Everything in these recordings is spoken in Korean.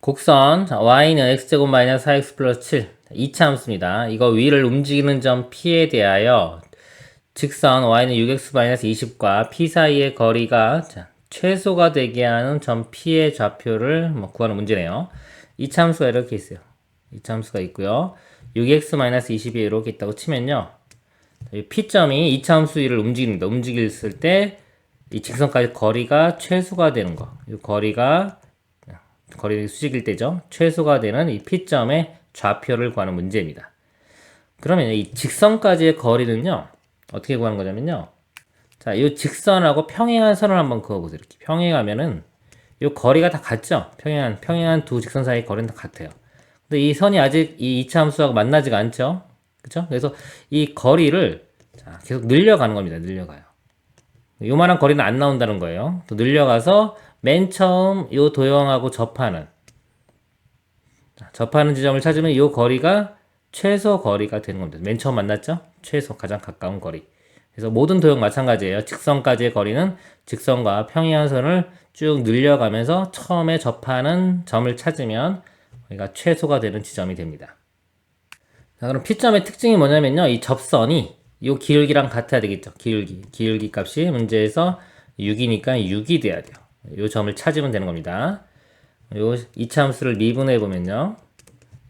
곡선 자, y는 x제곱 마이너스 4x 플러스 7 2차 함수입니다. 이거 위를 움직이는 점 p에 대하여 직선 y는 6x 마이너스 20과 p 사이의 거리가 최소가 되게 하는 점 p의 좌표를 구하는 문제네요. 2차 함수가 이렇게 있어요. 2차 함수가 있고요. 6x 마이너스 20이 이렇게 있다고 치면요. p점이 2차 함수 위를 움직입니다. 움직였을 때 이 직선까지 거리가 최소가 되는 거. 이 거리가 수직일 때죠. 최소가 되는 이 P점의 좌표를 구하는 문제입니다. 그러면 이 직선까지의 거리는요, 어떻게 구하는 거냐면요. 자, 이 직선하고 평행한 선을 한번 그어보세요. 이렇게 평행하면은 이 거리가 다 같죠? 평행한 두 직선 사이의 거리는 다 같아요. 근데 이 선이 아직 이 2차 함수하고 만나지가 않죠? 그쵸? 그래서 이 거리를 계속 늘려가는 겁니다. 늘려가요. 요만한 거리는 안 나온다는 거예요. 또 늘려가서 맨 처음 요 도형하고 접하는 지점을 찾으면 이 거리가 최소 거리가 되는 겁니다. 맨 처음 만났죠? 최소 가장 가까운 거리. 그래서 모든 도형 마찬가지예요. 직선까지의 거리는 직선과 평행한 선을 쭉 늘려가면서 처음에 접하는 점을 찾으면 여기가 최소가 되는 지점이 됩니다. 자, 그럼 P점의 특징이 뭐냐면요. 이 접선이 이 기울기랑 같아야 되겠죠. 기울기 값이 문제에서 6이니까 6이 돼야 돼요. 이 점을 찾으면 되는 겁니다. 요 2차 함수를 미분해 보면요.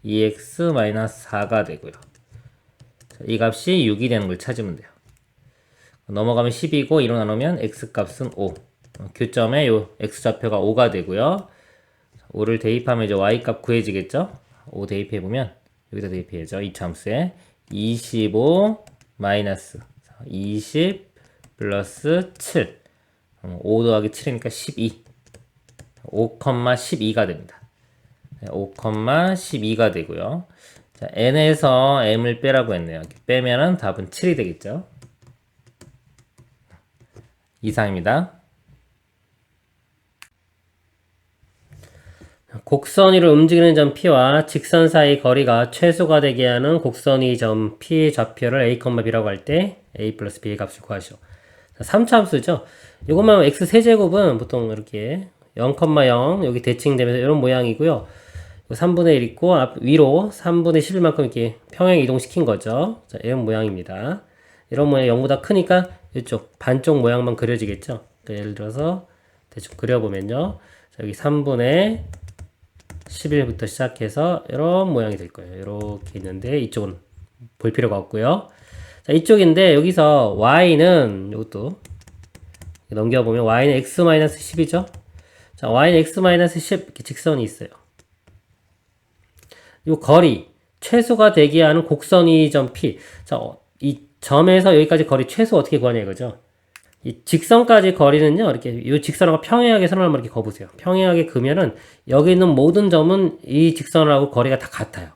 2x-4가 되고요. 이 값이 6이 되는 걸 찾으면 돼요. 넘어가면 10이고 1로 나누면 x 값은 5. 교점에 요 x 좌표가 5가 되고요. 5를 대입하면 이제 y 값 구해지겠죠? 5 대입해 보면 여기다 대입해야죠. 2차 함수에 25 마이너스 20 플러스 7 5 더하기 7이니까 12 5,12가 됩니다. 5,12가 되고요. 자, n에서 m을 빼라고 했네요. 빼면은 답은 7이 되겠죠. 이상입니다. 곡선 위를 움직이는 점 P와 직선 사이 거리가 최소가 되게 하는 곡선 위 점 P의 좌표를 A, B라고 할 때 A 플러스 B의 값을 구하시오. 3차 함수죠. 이것만 x 세제곱은 보통 이렇게 0,0 여기 대칭되면서 이런 모양이고요. 3분의 1 있고 위로 3분의 11만큼 이렇게 평행 이동시킨 거죠. 자, 이런 모양입니다. 이런 모양이 0보다 크니까 이쪽 반쪽 모양만 그려지겠죠. 예를 들어서 대충 그려보면요. 자, 여기 3분의 11부터 시작해서 이런 모양이 될 거예요. 이렇게 있는데 이쪽은 볼 필요가 없고요. 자, 이쪽인데 여기서 y는 이것도 넘겨보면 y는 x-10이죠. 자, y는 x-10 이렇게 직선이 있어요. 이 거리 최소가 되게 하는 곡선이 점 P. 자, 이 점에서 여기까지 거리 최소 어떻게 구하냐 이거죠. 이 직선까지 거리는요, 이렇게 이 직선하고 평행하게 선을 한번 이렇게 그어보세요. 평행하게 그면은 여기 있는 모든 점은 이 직선하고 거리가 다 같아요.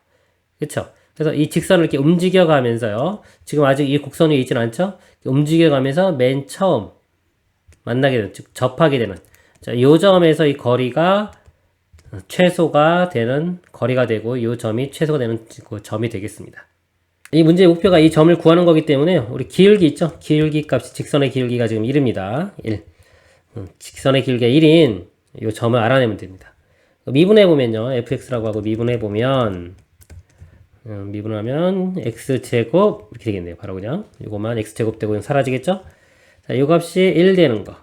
그렇죠? 그래서 이 직선을 이렇게 움직여가면서요. 지금 아직 이 곡선 위에 있진 않죠? 움직여가면서 맨 처음 만나게 되는, 즉 접하게 되는. 자, 이 점에서 이 거리가 최소가 되는 거리가 되고 이 점이 최소가 되는 그 점이 되겠습니다. 이 문제의 목표가 이 점을 구하는 거기 때문에 우리 기울기 있죠? 기울기 값이 직선의 기울기가 지금 1입니다. 1. 직선의 기울기가 1인 이 점을 알아내면 됩니다. 미분해 보면요. fx라고 하고 미분해 보면 미분하면 x제곱 이렇게 되겠네요. 바로 그냥 이것만 x제곱 되고 그냥 사라지겠죠? 자, 이 값이 1 되는 거.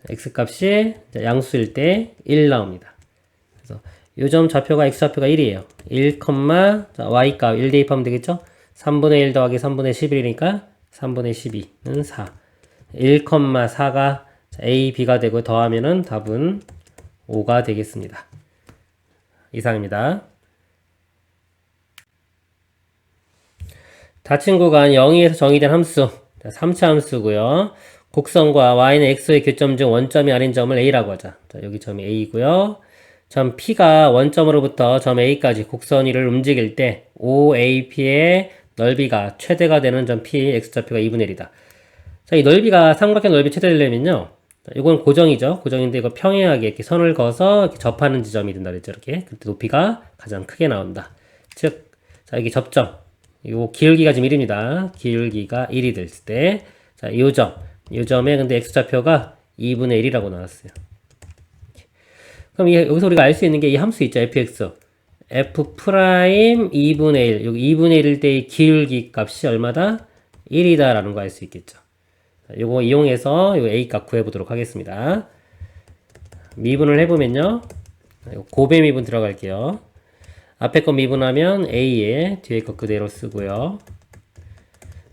x 값이 양수일 때 1 나옵니다. 그래서 이 점 좌표가 x 좌표가 1이에요. 1, y 값 1 대입하면 되겠죠? 3분의 1 더하기 3분의 11이니까 3분의 12는 4. 1,4가 a, b가 되고 더하면은 답은 5가 되겠습니다. 이상입니다. 닫힌 구간 0에서 정의된 함수 3차 함수고요. 곡선과 y는 x의 교점 중 원점이 아닌 점을 a라고 하자. 자, 여기 점이 a고요. 점 P가 원점으로부터 점 A까지 곡선 위를 움직일 때 OAP의 넓이가 최대가 되는 점 P, X좌표가 2분의 1이다. 자, 이 넓이가 삼각형 넓이 최대되려면요. 이건 고정이죠. 고정인데 이거 평행하게 이렇게 선을 그어서 이렇게 접하는 지점이 된다 그랬죠. 이렇게. 그때 높이가 가장 크게 나온다. 즉, 자, 여기 접점. 요 기울기가 지금 1입니다. 기울기가 1이 됐을 때, 자, 요 점에 근데 X좌표가 2분의 1이라고 나왔어요. 그럼 여기서 우리가 알 수 있는 게 이 함수 있죠, fx. f 프라임 2분의 1. 여기 2분의 1일 때의 기울기 값이 얼마다? 1이다 라는 거 알 수 있겠죠. 요거 이용해서 요 a 값 구해보도록 하겠습니다. 미분을 해보면요. 고배 미분 들어갈게요. 앞에 거 미분하면 a에 뒤에 거 그대로 쓰고요.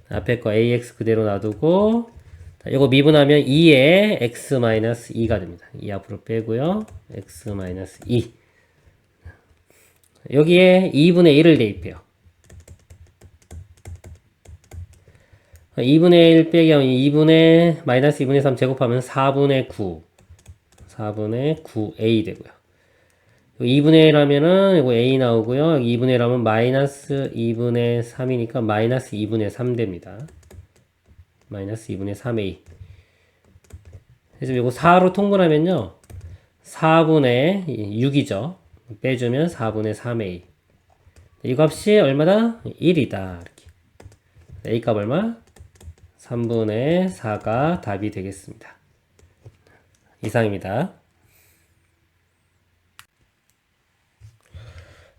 앞에 거 ax 그대로 놔두고, 요거 미분하면 2에 x-2가 됩니다. 2 앞으로 빼고요. x-2. 여기에 2분의 1을 대입해요. 2분의 1 빼기 하면 2분의 마이너스 2분의 3 제곱하면 4분의 9. 4분의 9a 되고요. 2분의 1 하면은 이거 a 나오고요. 여기 2분의 1 하면 마이너스 2분의 3이니까 마이너스 2분의 3 됩니다. 마이너스 2분의 3a. 그래서 이거 4로 통분하면요. 4분의 6이죠. 빼주면 4분의 3a. 이 값이 얼마다? 1이다. 이렇게. a 값 얼마? 3분의 4가 답이 되겠습니다. 이상입니다.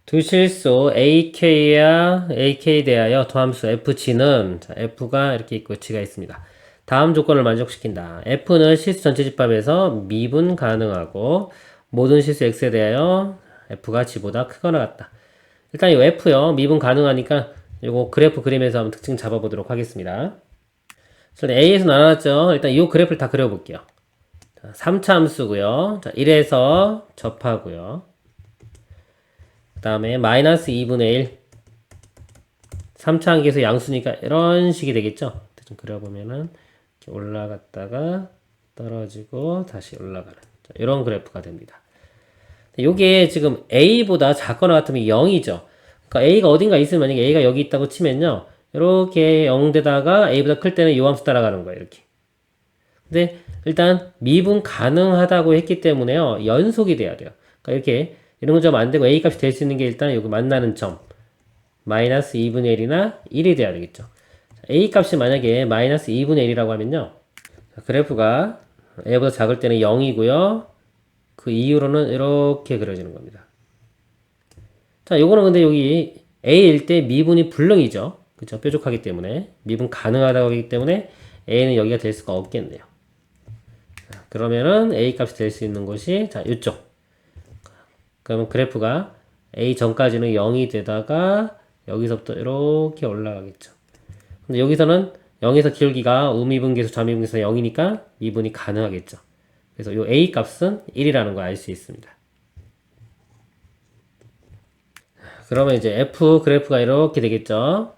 두 실수 AK에 대하여 더함수 FG는 F가 이렇게 있고 G가 있습니다. 다음 조건을 만족시킨다. F는 실수 전체 집합에서 미분 가능하고 모든 실수 X에 대하여 F가 G보다 크거나 같다. 일단 이 F요. 미분 가능하니까 이거 그래프 그리면서 한번 특징 잡아보도록 하겠습니다. 일단 A에서 나눴죠. 일단 이 그래프를 다 그려볼게요. 3차 함수고요. 자, 1에서 접하고요. 그 다음에 마이너스 2분의 1. 3차 한계에서 양수니까 이런 식이 되겠죠. 좀 그려보면은 이렇게 올라갔다가 떨어지고 다시 올라가는 이런 그래프가 됩니다. 요게 지금 A보다 작거나 같으면 0이죠. 그러니까 A가 어딘가 있으면 만약에 A가 여기 있다고 치면요. 이렇게 0 되다가 A보다 클 때는 요 함수 따라가는 거예요. 이렇게. 근데 일단 미분 가능하다고 했기 때문에요. 연속이 돼야 돼요. 그러니까 이렇게 이런 점 안 되고 A 값이 될 수 있는 게 일단 여기 만나는 점 마이너스 2분의 1이나 1이 돼야 되겠죠. A 값이 만약에 마이너스 2분의 1이라고 하면요. 그래프가 A보다 작을 때는 0이고요. 그 이후로는 이렇게 그려지는 겁니다. 자, 요거는 근데 여기 A일 때 미분이 불능이죠. 그쵸? 뾰족하기 때문에 미분 가능하다고 하기 때문에 A는 여기가 될 수가 없겠네요. 자, 그러면은 A 값이 될 수 있는 곳이 자, 요쪽. 그러면 그래프가 A 전까지는 0이 되다가 여기서부터 이렇게 올라가겠죠. 근데 여기서는 0에서 기울기가 우미분계수 좌미분계수 0이니까 미분이 가능하겠죠. 그래서 이 A 값은 1이라는 걸 알 수 있습니다. 그러면 이제 F 그래프가 이렇게 되겠죠.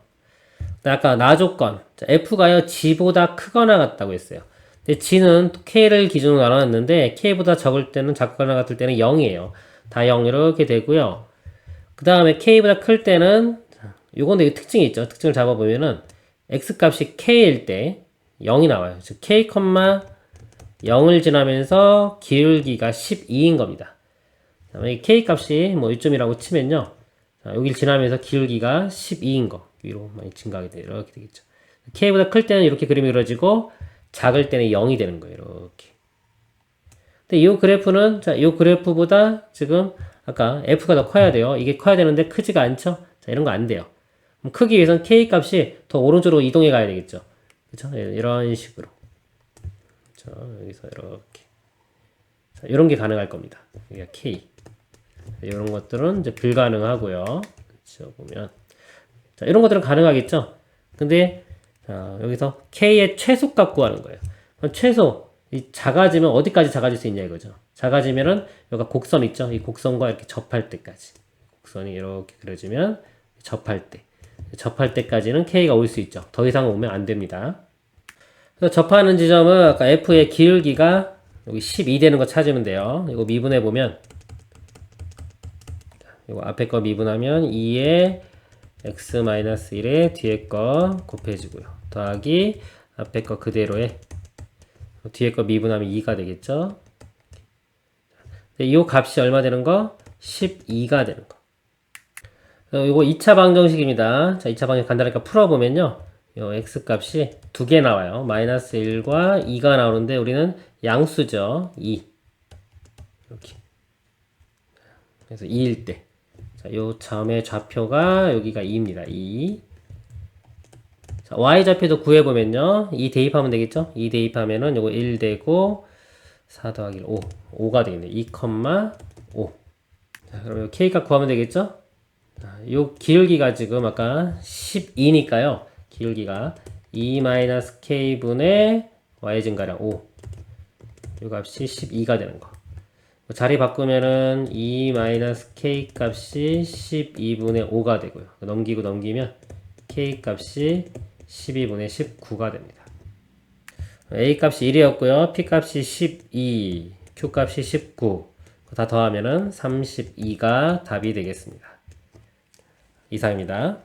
아까 나 조건. F가요, G보다 크거나 같다고 했어요. 근데 G는 K를 기준으로 나눠놨는데, K보다 적을 때는 작거나 같을 때는 0이에요. 다 0 이렇게 되고요. 그 다음에 K보다 클 때는, 요건 되게 특징이 있죠. 특징을 잡아보면은, X 값이 K일 때 0이 나와요. 즉, K, 0을 지나면서 기울기가 12인 겁니다. 그다음에 K 값이 뭐 1점이라고 치면요. 자, 여기를 지나면서 기울기가 12인 거. 위로 많이 증가하게 돼. 이렇게 되겠죠. K보다 클 때는 이렇게 그림이 그려지고, 작을 때는 0이 되는 거예요. 이렇게. 근데 이 그래프는, 자, 이 그래프보다 지금, 아까 F가 더 커야 돼요. 이게 커야 되는데 크지가 않죠? 자, 이런 거 안 돼요. 그럼 크기 위해서는 K 값이 더 오른쪽으로 이동해 가야 되겠죠. 그쵸? 이런 식으로. 그쵸? 여기서 이렇게. 자, 이런 게 가능할 겁니다. 여기가 K. 이런 것들은 이제 불가능하고요. 그쵸? 보면. 자, 이런 것들은 가능하겠죠? 근데, 자, 여기서 K의 최소값 구하는 거예요. 그럼 최소, 이 작아지면 어디까지 작아질 수 있냐 이거죠. 작아지면은, 여기가 곡선 있죠? 이 곡선과 이렇게 접할 때까지. 곡선이 이렇게 그려지면, 접할 때. 접할 때까지는 K가 올 수 있죠. 더 이상 오면 안 됩니다. 그래서 접하는 지점은 아까 F의 기울기가 여기 12 되는 거 찾으면 돼요. 이거 미분해 보면, 이거 앞에 거 미분하면 2에 x-1에 뒤에 거 곱해지고요. 더하기 앞에 거 그대로에 뒤에 거 미분하면 2가 되겠죠. 이 값이 얼마 되는 거? 12가 되는 거. 이거 2차 방정식입니다. 자, 2차 방정식 간단하게 풀어보면요. 요 x 값이 두 개 나와요. 마이너스 1과 2가 나오는데 우리는 양수죠. 2. 이렇게. 그래서 2일 때. 자, 요 점의 좌표가 여기가 2입니다. 2. 자, y 좌표도 구해보면요. 2 대입하면 되겠죠? 2 대입하면은 요거 1 되고 4 더하기 1, 5. 5가 되겠네요. 2,5. 자, 그럼 요 k값 구하면 되겠죠? 자, 요 기울기가 지금 아까 12니까요. 기울기가 2-k분의 y 증가량 5. 요 값이 12가 되는 거. 자리 바꾸면은 2-k 값이 12분의 5가 되고요. 넘기고 넘기면 k 값이 12분의 19가 됩니다. a 값이 1이었고요. p 값이 12, q 값이 19. 다 더하면은 32가 답이 되겠습니다. 이상입니다.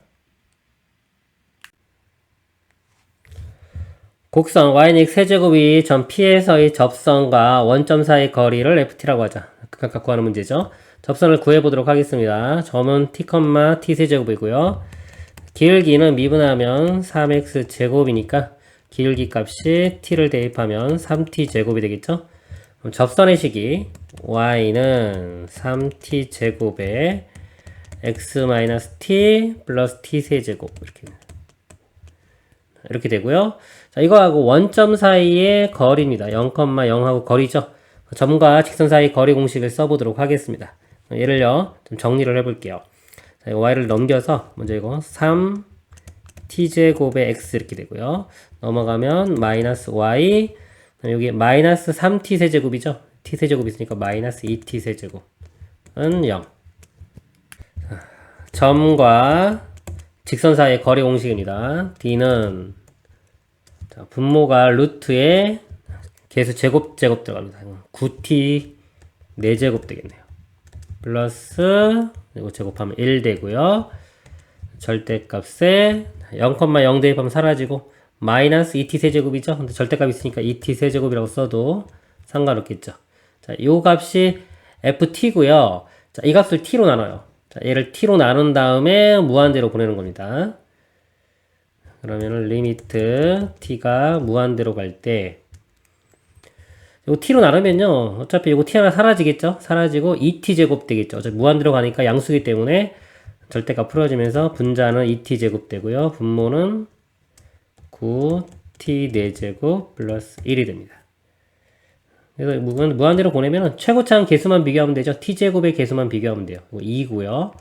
곡선 y는 세제곱이 점 P에서의 접선과 원점 사이 거리를 ft라고 하자. 각각 구하는 문제죠. 접선을 구해보도록 하겠습니다. 점은 t, t 세제곱이고요. 기울기는 미분하면 3x 제곱이니까 기울기 값이 t를 대입하면 3t 제곱이 되겠죠. 그럼 접선의 식이 y는 3t 제곱에 x-t 플러스 t 세제곱 이렇게 되고요. 자, 이거하고 원점 사이의 거리입니다. 0,0하고 거리죠. 점과 직선 사이 거리 공식을 써보도록 하겠습니다. 얘를요, 좀 정리를 해볼게요. 자, 이거 y를 넘겨서 먼저 이거 3t제곱의 x 이렇게 되고요. 넘어가면 마이너스 y, 여기 마이너스 3t 세제곱이죠. t 세제곱 있으니까 마이너스 2t 세제곱은 0. 점과 직선 사이의 거리 공식입니다. d는 자, 분모가 루트에 계수 제곱 들어갑니다. 9t 4제곱 되겠네요. 플러스 이거 제곱하면 1 되고요. 절대값에 0,0 대입하면 사라지고 마이너스 2t 세제곱이죠. 근데 절대값 있으니까 2t 세제곱이라고 써도 상관없겠죠. 자, 요 값이 ft고요. 자, 이 값을 t로 나눠요. 자, 얘를 t로 나눈 다음에 무한대로 보내는 겁니다. 그러면은 리미트 t가 무한대로 갈 때 이거 t로 나누면요 어차피 이거 t 하나 사라지겠죠. 사라지고 2t 제곱 되겠죠. 어차피 무한대로 가니까 양수기 때문에 절대값 풀어지면서 분자는 2t 제곱 되고요. 분모는 9t 4제곱 플러스 1이 됩니다. 그래서 무한대로 보내면 최고차항 개수만 비교하면 되죠. t제곱의 개수만 비교하면 돼요. 이거 2고요.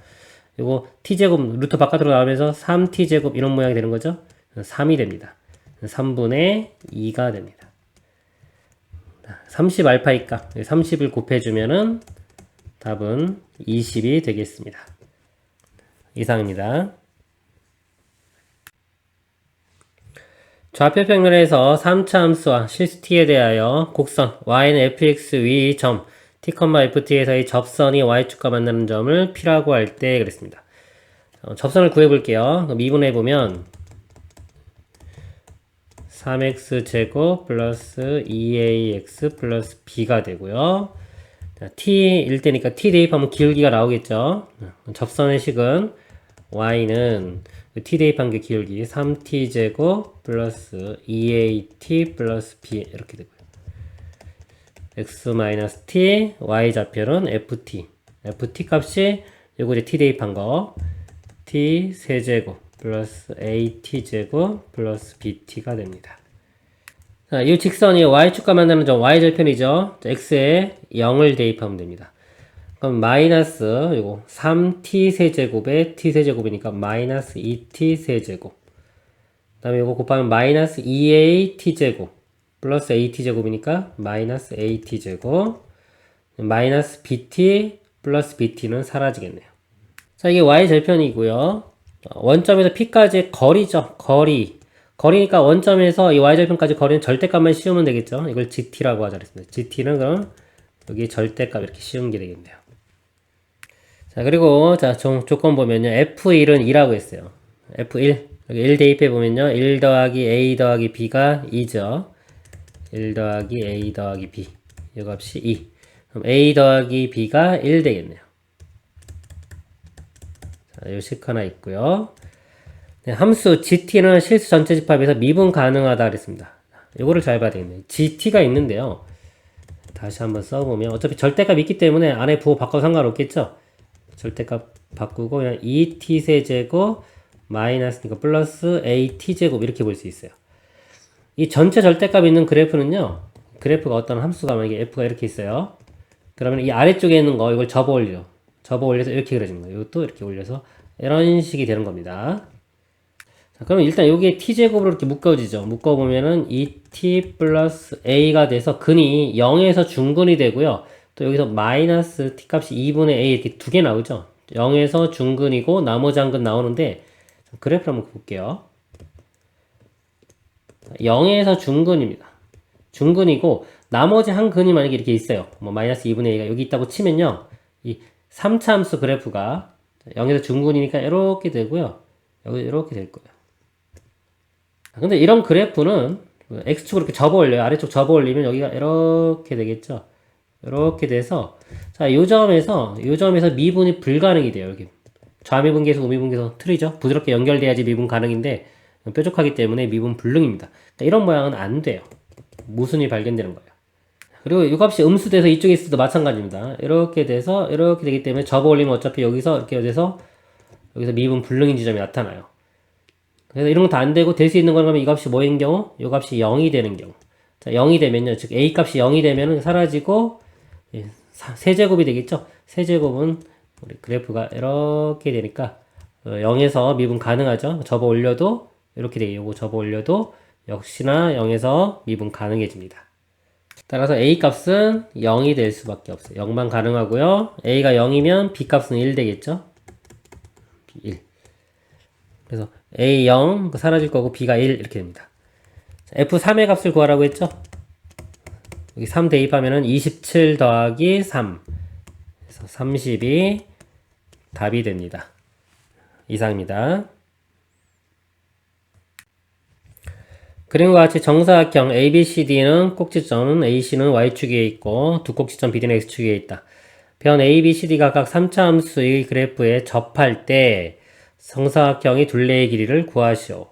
이거 t제곱 루트 바깥으로 나오면서 3t제곱 이런 모양이 되는 거죠. 3이 됩니다. 3분의 2가 됩니다. 30알파이값 30을 곱해주면은 답은 20이 되겠습니다. 이상입니다. 좌표 평면에서 3차 함수와 실수 t에 대하여 곡선 y는 fx 위 점 t, ft에서의 접선이 y축과 만나는 점을 p라고 할 때 그랬습니다. 접선을 구해볼게요. 미분해보면 3x제곱 플러스 2ax 플러스 b가 되고요. t일 때니까 t 대입하면 기울기가 나오겠죠. 접선의 식은 y는 t 대입한 게 기울기 3t제곱 플러스 2at 플러스 b 이렇게 되고요. x-t, y 좌표는 ft. ft 값이 요거 이제 t 대입한 거 t 세제곱 플러스 at제곱 플러스 bt가 됩니다. 자, 이 직선이 y축과 만나는 점 y절편이죠. x에 0을 대입하면 됩니다. 그럼 마이너스 요거 3t 세제곱에 t 세제곱이니까 마이너스 2t 세제곱. 그 다음에 요거 곱하면 마이너스 2a t제곱 플러스 at 제곱이니까 마이너스 at 제곱 마이너스 bt 플러스 bt는 사라지겠네요. 자, 이게 y 절편이고요. 원점에서 p까지 거리죠. 거리니까 원점에서 이 y 절편까지 거리는 절대값만 씌우면 되겠죠. 이걸 gt라고 하자 그랬습니다. gt는 그럼 여기 절대값 이렇게 씌운 게 되겠네요. 자, 그리고 자, 조건 보면요. f1은 2라고 했어요. f1 여기 1 대입해 보면요. 1 더하기 a 더하기 b가 2죠. 1 더하기 a 더하기 b 이 값이 2. 그럼 a 더하기 b가 1 되겠네요. 자, 요 식 하나 있고요. 네, 함수 gt는 실수 전체 집합에서 미분 가능하다 그랬습니다. 요거를 잘 봐야 되겠네요. gt가 있는데요. 다시 한번 써보면 어차피 절대값 있기 때문에 안에 부호 바꿔도 상관없겠죠. 절대값 바꾸고 그냥 2t 세제곱 마이너스니까 플러스 at 제곱 이렇게 볼 수 있어요. 이 전체 절대값 있는 그래프는요. 그래프가 어떤 함수가 만약에 f가 이렇게 있어요. 그러면 이 아래쪽에 있는 거 이걸 접어 올려. 접어 올려서 이렇게 그려지는 거예요. 이것도 이렇게 올려서 이런 식이 되는 겁니다. 자, 그러면 일단 여기에 t제곱으로 이렇게 묶어지죠. 묶어보면은 2t 플러스 a가 돼서 근이 0에서 중근이 되고요. 또 여기서 마이너스 t 값이 2분의 a 이렇게 두 개 나오죠. 0에서 중근이고 나머지 한 근 나오는데 그래프를 한번 볼게요. 0에서 중근입니다. 중근이고 나머지 한 근이 만약에 이렇게 있어요. 뭐 마이너스 2분의 a가 여기 있다고 치면요. 이 3차 함수 그래프가 0에서 중근이니까 이렇게 되고요. 여기 이렇게 될 거예요. 근데 이런 그래프는 x축으로 이렇게 접어 올려요. 아래쪽 접어 올리면 여기가 이렇게 되겠죠. 이렇게 돼서 자, 요 점에서 미분이 불가능이 돼요. 여기 좌미분계수, 우미분계수 틀이죠. 부드럽게 연결돼야지 미분 가능인데 뾰족하기 때문에 미분 불능입니다. 그러니까 이런 모양은 안 돼요. 모순이 발견되는 거예요. 그리고 이 값이 음수돼서 이쪽에 있을 때도 마찬가지입니다. 이렇게 돼서 이렇게 되기 때문에 접어 올리면 어차피 여기서 이렇게 돼서 여기서 미분 불능인 지점이 나타나요. 그래서 이런 것도 안 되고 될 수 있는 거는 이 값이 뭐인 경우? 이 값이 0이 되는 경우. 자, 0이 되면요. 즉 a 값이 0이 되면은 사라지고 세제곱이 되겠죠. 세제곱은 우리 그래프가 이렇게 되니까 0에서 미분 가능하죠. 접어 올려도 이렇게 되게 요거 접어 올려도 역시나 0에서 미분 가능해집니다. 따라서 a 값은 0이 될 수밖에 없어요. 0만 가능하고요. a가 0이면 b 값은 1 되겠죠. b 1. 그래서 a 0 사라질 거고 b가 1 이렇게 됩니다. f3의 값을 구하라고 했죠. 여기 3 대입하면은 27 더하기 3 그래서 32 답이 됩니다. 이상입니다. 그림과 같이 정사각형 ABCD는 꼭지점은 AC는 Y축에 있고 두 꼭지점 BD는 X축에 있다. 변 ABCD가 각 3차 함수의 그래프에 접할 때 정사각형의 둘레의 길이를 구하시오.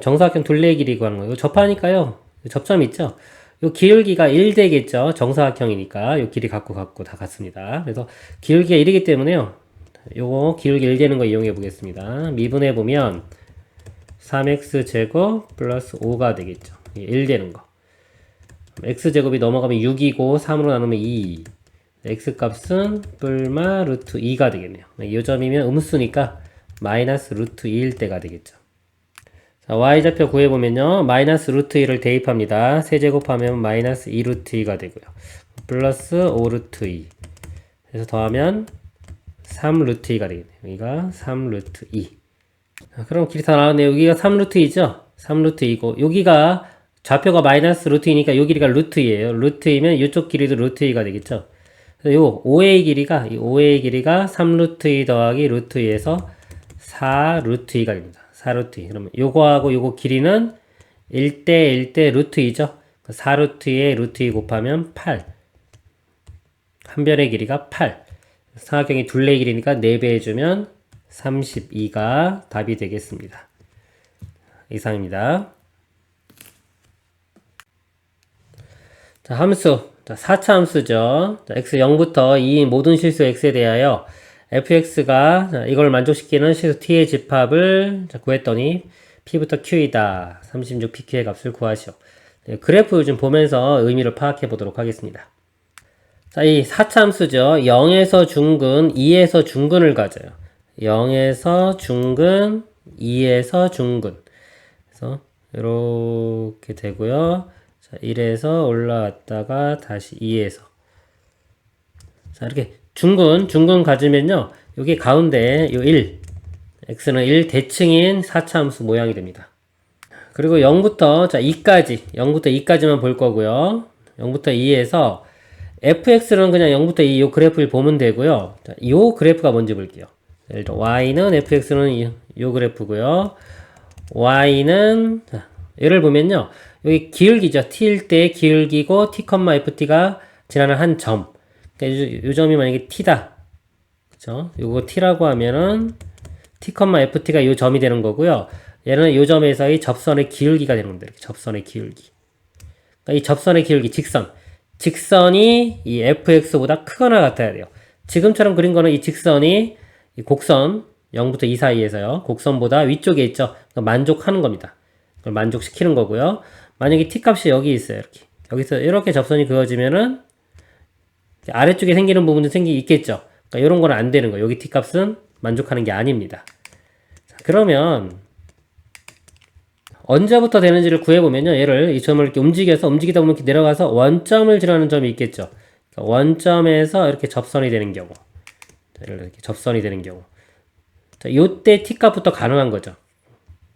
정사각형 둘레의 길이 구하는 거예요. 접하니까요. 접점이 있죠. 요 기울기가 1 되겠죠. 정사각형이니까 요 길이 갖고 다 같습니다. 그래서 기울기가 1이기 때문에요. 요거 기울기 1 되는 거 이용해 보겠습니다. 미분해 보면 3x제곱 플러스 5가 되겠죠. 1 되는 거. x제곱이 넘어가면 6이고 3으로 나누면 2. x값은 뿔마 루트 2가 되겠네요. 이 점이면 음수니까 마이너스 루트 2일 때가 되겠죠. 자, y좌표 구해보면요. 마이너스 루트 2를 대입합니다. 세제곱하면 마이너스 2 루트 2가 되고요. 플러스 5 루트 2. 그래서 더하면 3 루트 2가 되겠네요. 여기가 3 루트 2. 그럼 길이 다 나왔네요. 여기가 3 루트 2죠? 3 루트 2고, 여기가 좌표가 마이너스 루트 2니까 요 길이가 루트 2에요. 루트 2면 이쪽 길이도 루트 2가 되겠죠? 그래서 요 5의 길이가, 이 5의 길이가 3 루트 2 더하기 루트 2에서 4 루트 2가 됩니다. 4 루트 2. 그러면 요거하고 요거 길이는 1대 1대 루트 2죠? 4 루트 2에 루트 2 곱하면 8. 한 변의 길이가 8. 삼각형이 둘레의 길이니까 4배 해주면 32가 답이 되겠습니다. 이상입니다. 자, 함수. 자, 4차 함수죠. 자, x 0부터 2인 모든 실수 x에 대하여 fx가 이걸 만족시키는 실수 t의 집합을 구했더니 p부터 q이다. 36pq의 값을 구하시오. 네, 그래프 좀 보면서 의미를 파악해 보도록 하겠습니다. 자, 이 4차 함수죠. 0에서 중근, 2에서 중근을 가져요. 0에서 중근, 2에서 중근. 그래서 이렇게 되고요. 자, 1에서 올라왔다가 다시 2에서. 자, 이렇게 중근 가지면요. 여기 가운데 요 1, x는 1 대칭인 4차 함수 모양이 됩니다. 그리고 0부터 자 2까지, 0부터 2까지만 볼 거고요. 0부터 2에서 fx는 그냥 0부터 2 요 그래프를 보면 되고요. 자, 요 그래프가 뭔지 볼게요. 예를 들어 y는 fx는 요 그래프고요. y는 자, 얘를 보면요. 여기 기울기죠. t일 때 기울기고 t, ft가 지나는 한 점. 그러니까 요 점이 만약에 t다. 그쵸? 요거 t라고 하면은 t, ft가 요 점이 되는 거고요. 얘는 요 점에서의 접선의 기울기가 되는 겁니다. 이렇게 접선의 기울기. 그러니까 이 접선의 기울기, 직선이 이 fx보다 크거나 같아야 돼요. 지금처럼 그린 거는 이 직선이 이 곡선 0부터 2 사이에서요. 곡선보다 위쪽에 있죠. 그러니까 만족하는 겁니다. 그걸 만족시키는 거고요. 만약에 t 값이 여기 있어요. 이렇게. 여기서 이렇게 접선이 그어지면은 아래쪽에 생기는 부분도 있겠죠. 그러니까 이런 건 안 되는 거예요. 여기 t 값은 만족하는 게 아닙니다. 자, 그러면 언제부터 되는지를 구해보면요. 얘를 이 점을 이렇게 움직이다 보면 이렇게 내려가서 원점을 지나는 점이 있겠죠. 그러니까 원점에서 이렇게 접선이 되는 경우. 자, 이렇게 접선이 되는 경우. 자, 요때 t 값부터 가능한 거죠.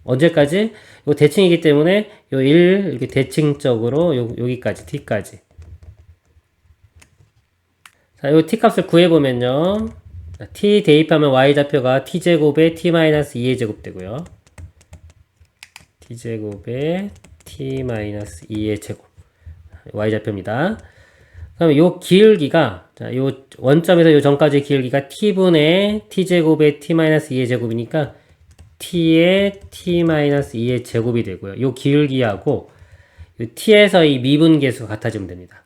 언제까지? 요 대칭이기 때문에 요 1 이렇게 대칭적으로 여기까지 t까지. 자, 요 t 값을 구해보면요. t 대입하면 y좌표가 t제곱에 t-2의 제곱 되고요. t제곱에 t-2의 제곱. y좌표입니다. 그러면 요 기울기가, 자, 요 원점에서 요 전까지의 기울기가 t분의 t제곱에 t-2의 제곱이니까 t의 t-2의 제곱이 되고요. 요 기울기하고 요 t에서의 미분계수가 같아지면 됩니다.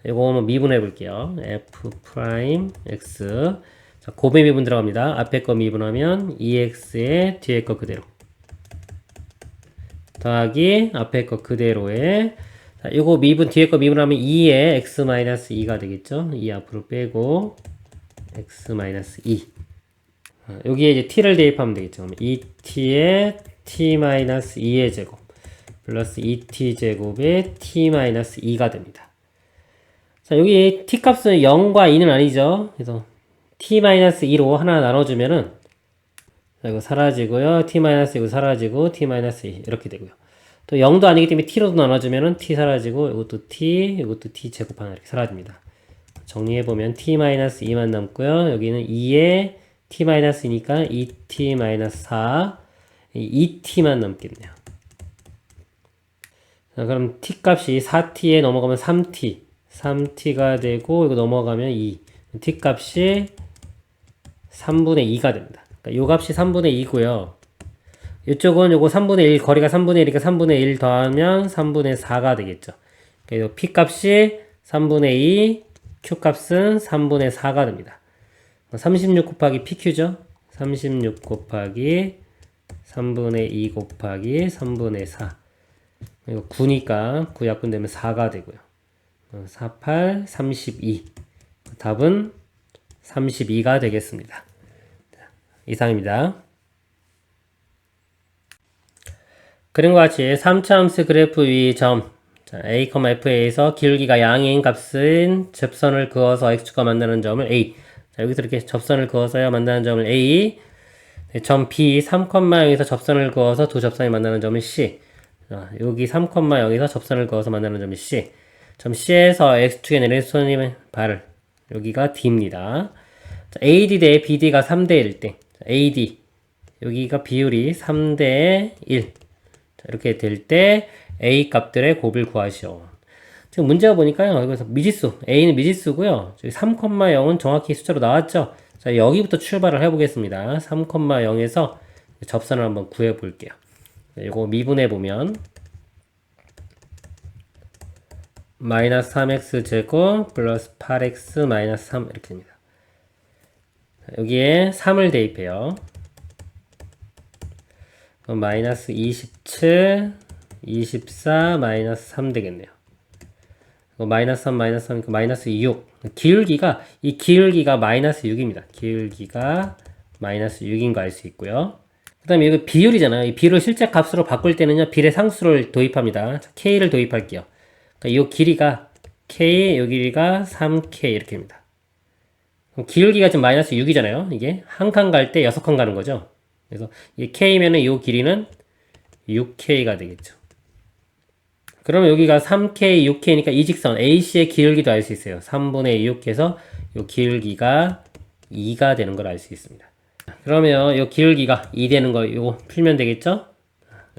이거 한번 미분해 볼게요. f 프라임 x. 자, 곱의 미분 들어갑니다. 앞에 거 미분하면 2x에 뒤에 거 그대로. 더하기 앞에 거 그대로에. 자, 이거 미분, 뒤에 거 미분하면 2에 x-2가 되겠죠. 2 앞으로 빼고 x-2. 여기에 이제 t를 대입하면 되겠죠. 2t에 t-2의 제곱 플러스 2t 제곱에 t-2가 됩니다. 자, 여기 t 값은 0과 2는 아니죠. 그래서 t-2로 하나 나눠주면은, 자, 이거 사라지고요. t-2 사라지고 t-2 이렇게 되고요. 또 0도 아니기 때문에 t로도 나눠주면은 t 사라지고 이것도 t 제곱 하나 이렇게 사라집니다. 정리해보면 t-2만 남고요. 여기는 2에 t-2니까 2t-4 2t만 남겠네요. 자, 그럼 t 값이 4t에 넘어가면 3t가 되고 이거 넘어가면 2 t 값이 3분의 2가 됩니다. 그러니까 요 값이 3분의 2고요. 이쪽은 요거 3분의 1 거리가 3분의 1이니까 3분의 1 더하면 3분의 4가 되겠죠. 그래서 p 값이 3분의 2 q 값은 3분의 4가 됩니다. 36 곱하기 pq죠. 36 곱하기 3분의 2 곱하기 3분의 4. 이거 9니까 9 약분되면 4가 되고요. 4, 8, 32. 답은 32가 되겠습니다. 이상입니다. 그림과 같이 3차함수 그래프 위 점 a, f에서 기울기가 양인 값은 접선을 그어서 x축과 만나는 점을 a. 자, 여기서 이렇게 접선을 그어서야 만나는 점을 A, 점 B 3,0에서 접선을 그어서 두 접선이 만나는 점을 C. 자, 여기 3,0에서 접선을 그어서 만나는 점이 C. 점 C에서 X축에 내린 손님의 발, 여기가 D입니다. 자, AD 대 BD가 3대 1대. AD, 여기가 비율이 3대 1. 자, 이렇게 될 때 A 값들의 곱을 구하시오. 지금 문제가 보니까요. 여기서 미지수, A는 미지수고요. 저기 3,0은 정확히 숫자로 나왔죠. 자, 여기부터 출발을 해보겠습니다. 3,0에서 접선을 한번 구해볼게요. 이거 미분해 보면 마이너스 3x 제곱 플러스 8x 마이너스 3 이렇게 됩니다. 여기에 3을 대입해요. 그럼 마이너스 27, 24, 마이너스 3 되겠네요. 마이너스 3, 마이너스 3이니까 마이너스 6. 이 기울기가 마이너스 6입니다. 기울기가 마이너스 6인 거 알 수 있고요. 그 다음에 이거 비율이잖아요. 이 비율을 실제 값으로 바꿀 때는요, 비례 상수를 도입합니다. 자, K를 도입할게요. 그러니까 이 길이가 K, 이 길이가 3K 이렇게 됩니다. 그럼 기울기가 지금 마이너스 6이잖아요. 이게 한 칸 갈 때 6칸 가는 거죠. 그래서 이게 K면은 이 길이는 6K가 되겠죠. 그러면 여기가 3K, 6K니까 이 직선 AC의 기울기도 알 수 있어요. 3분의 6해서 이 기울기가 2가 되는 걸 알 수 있습니다. 그러면 이 기울기가 2 되는 거 이거 풀면 되겠죠?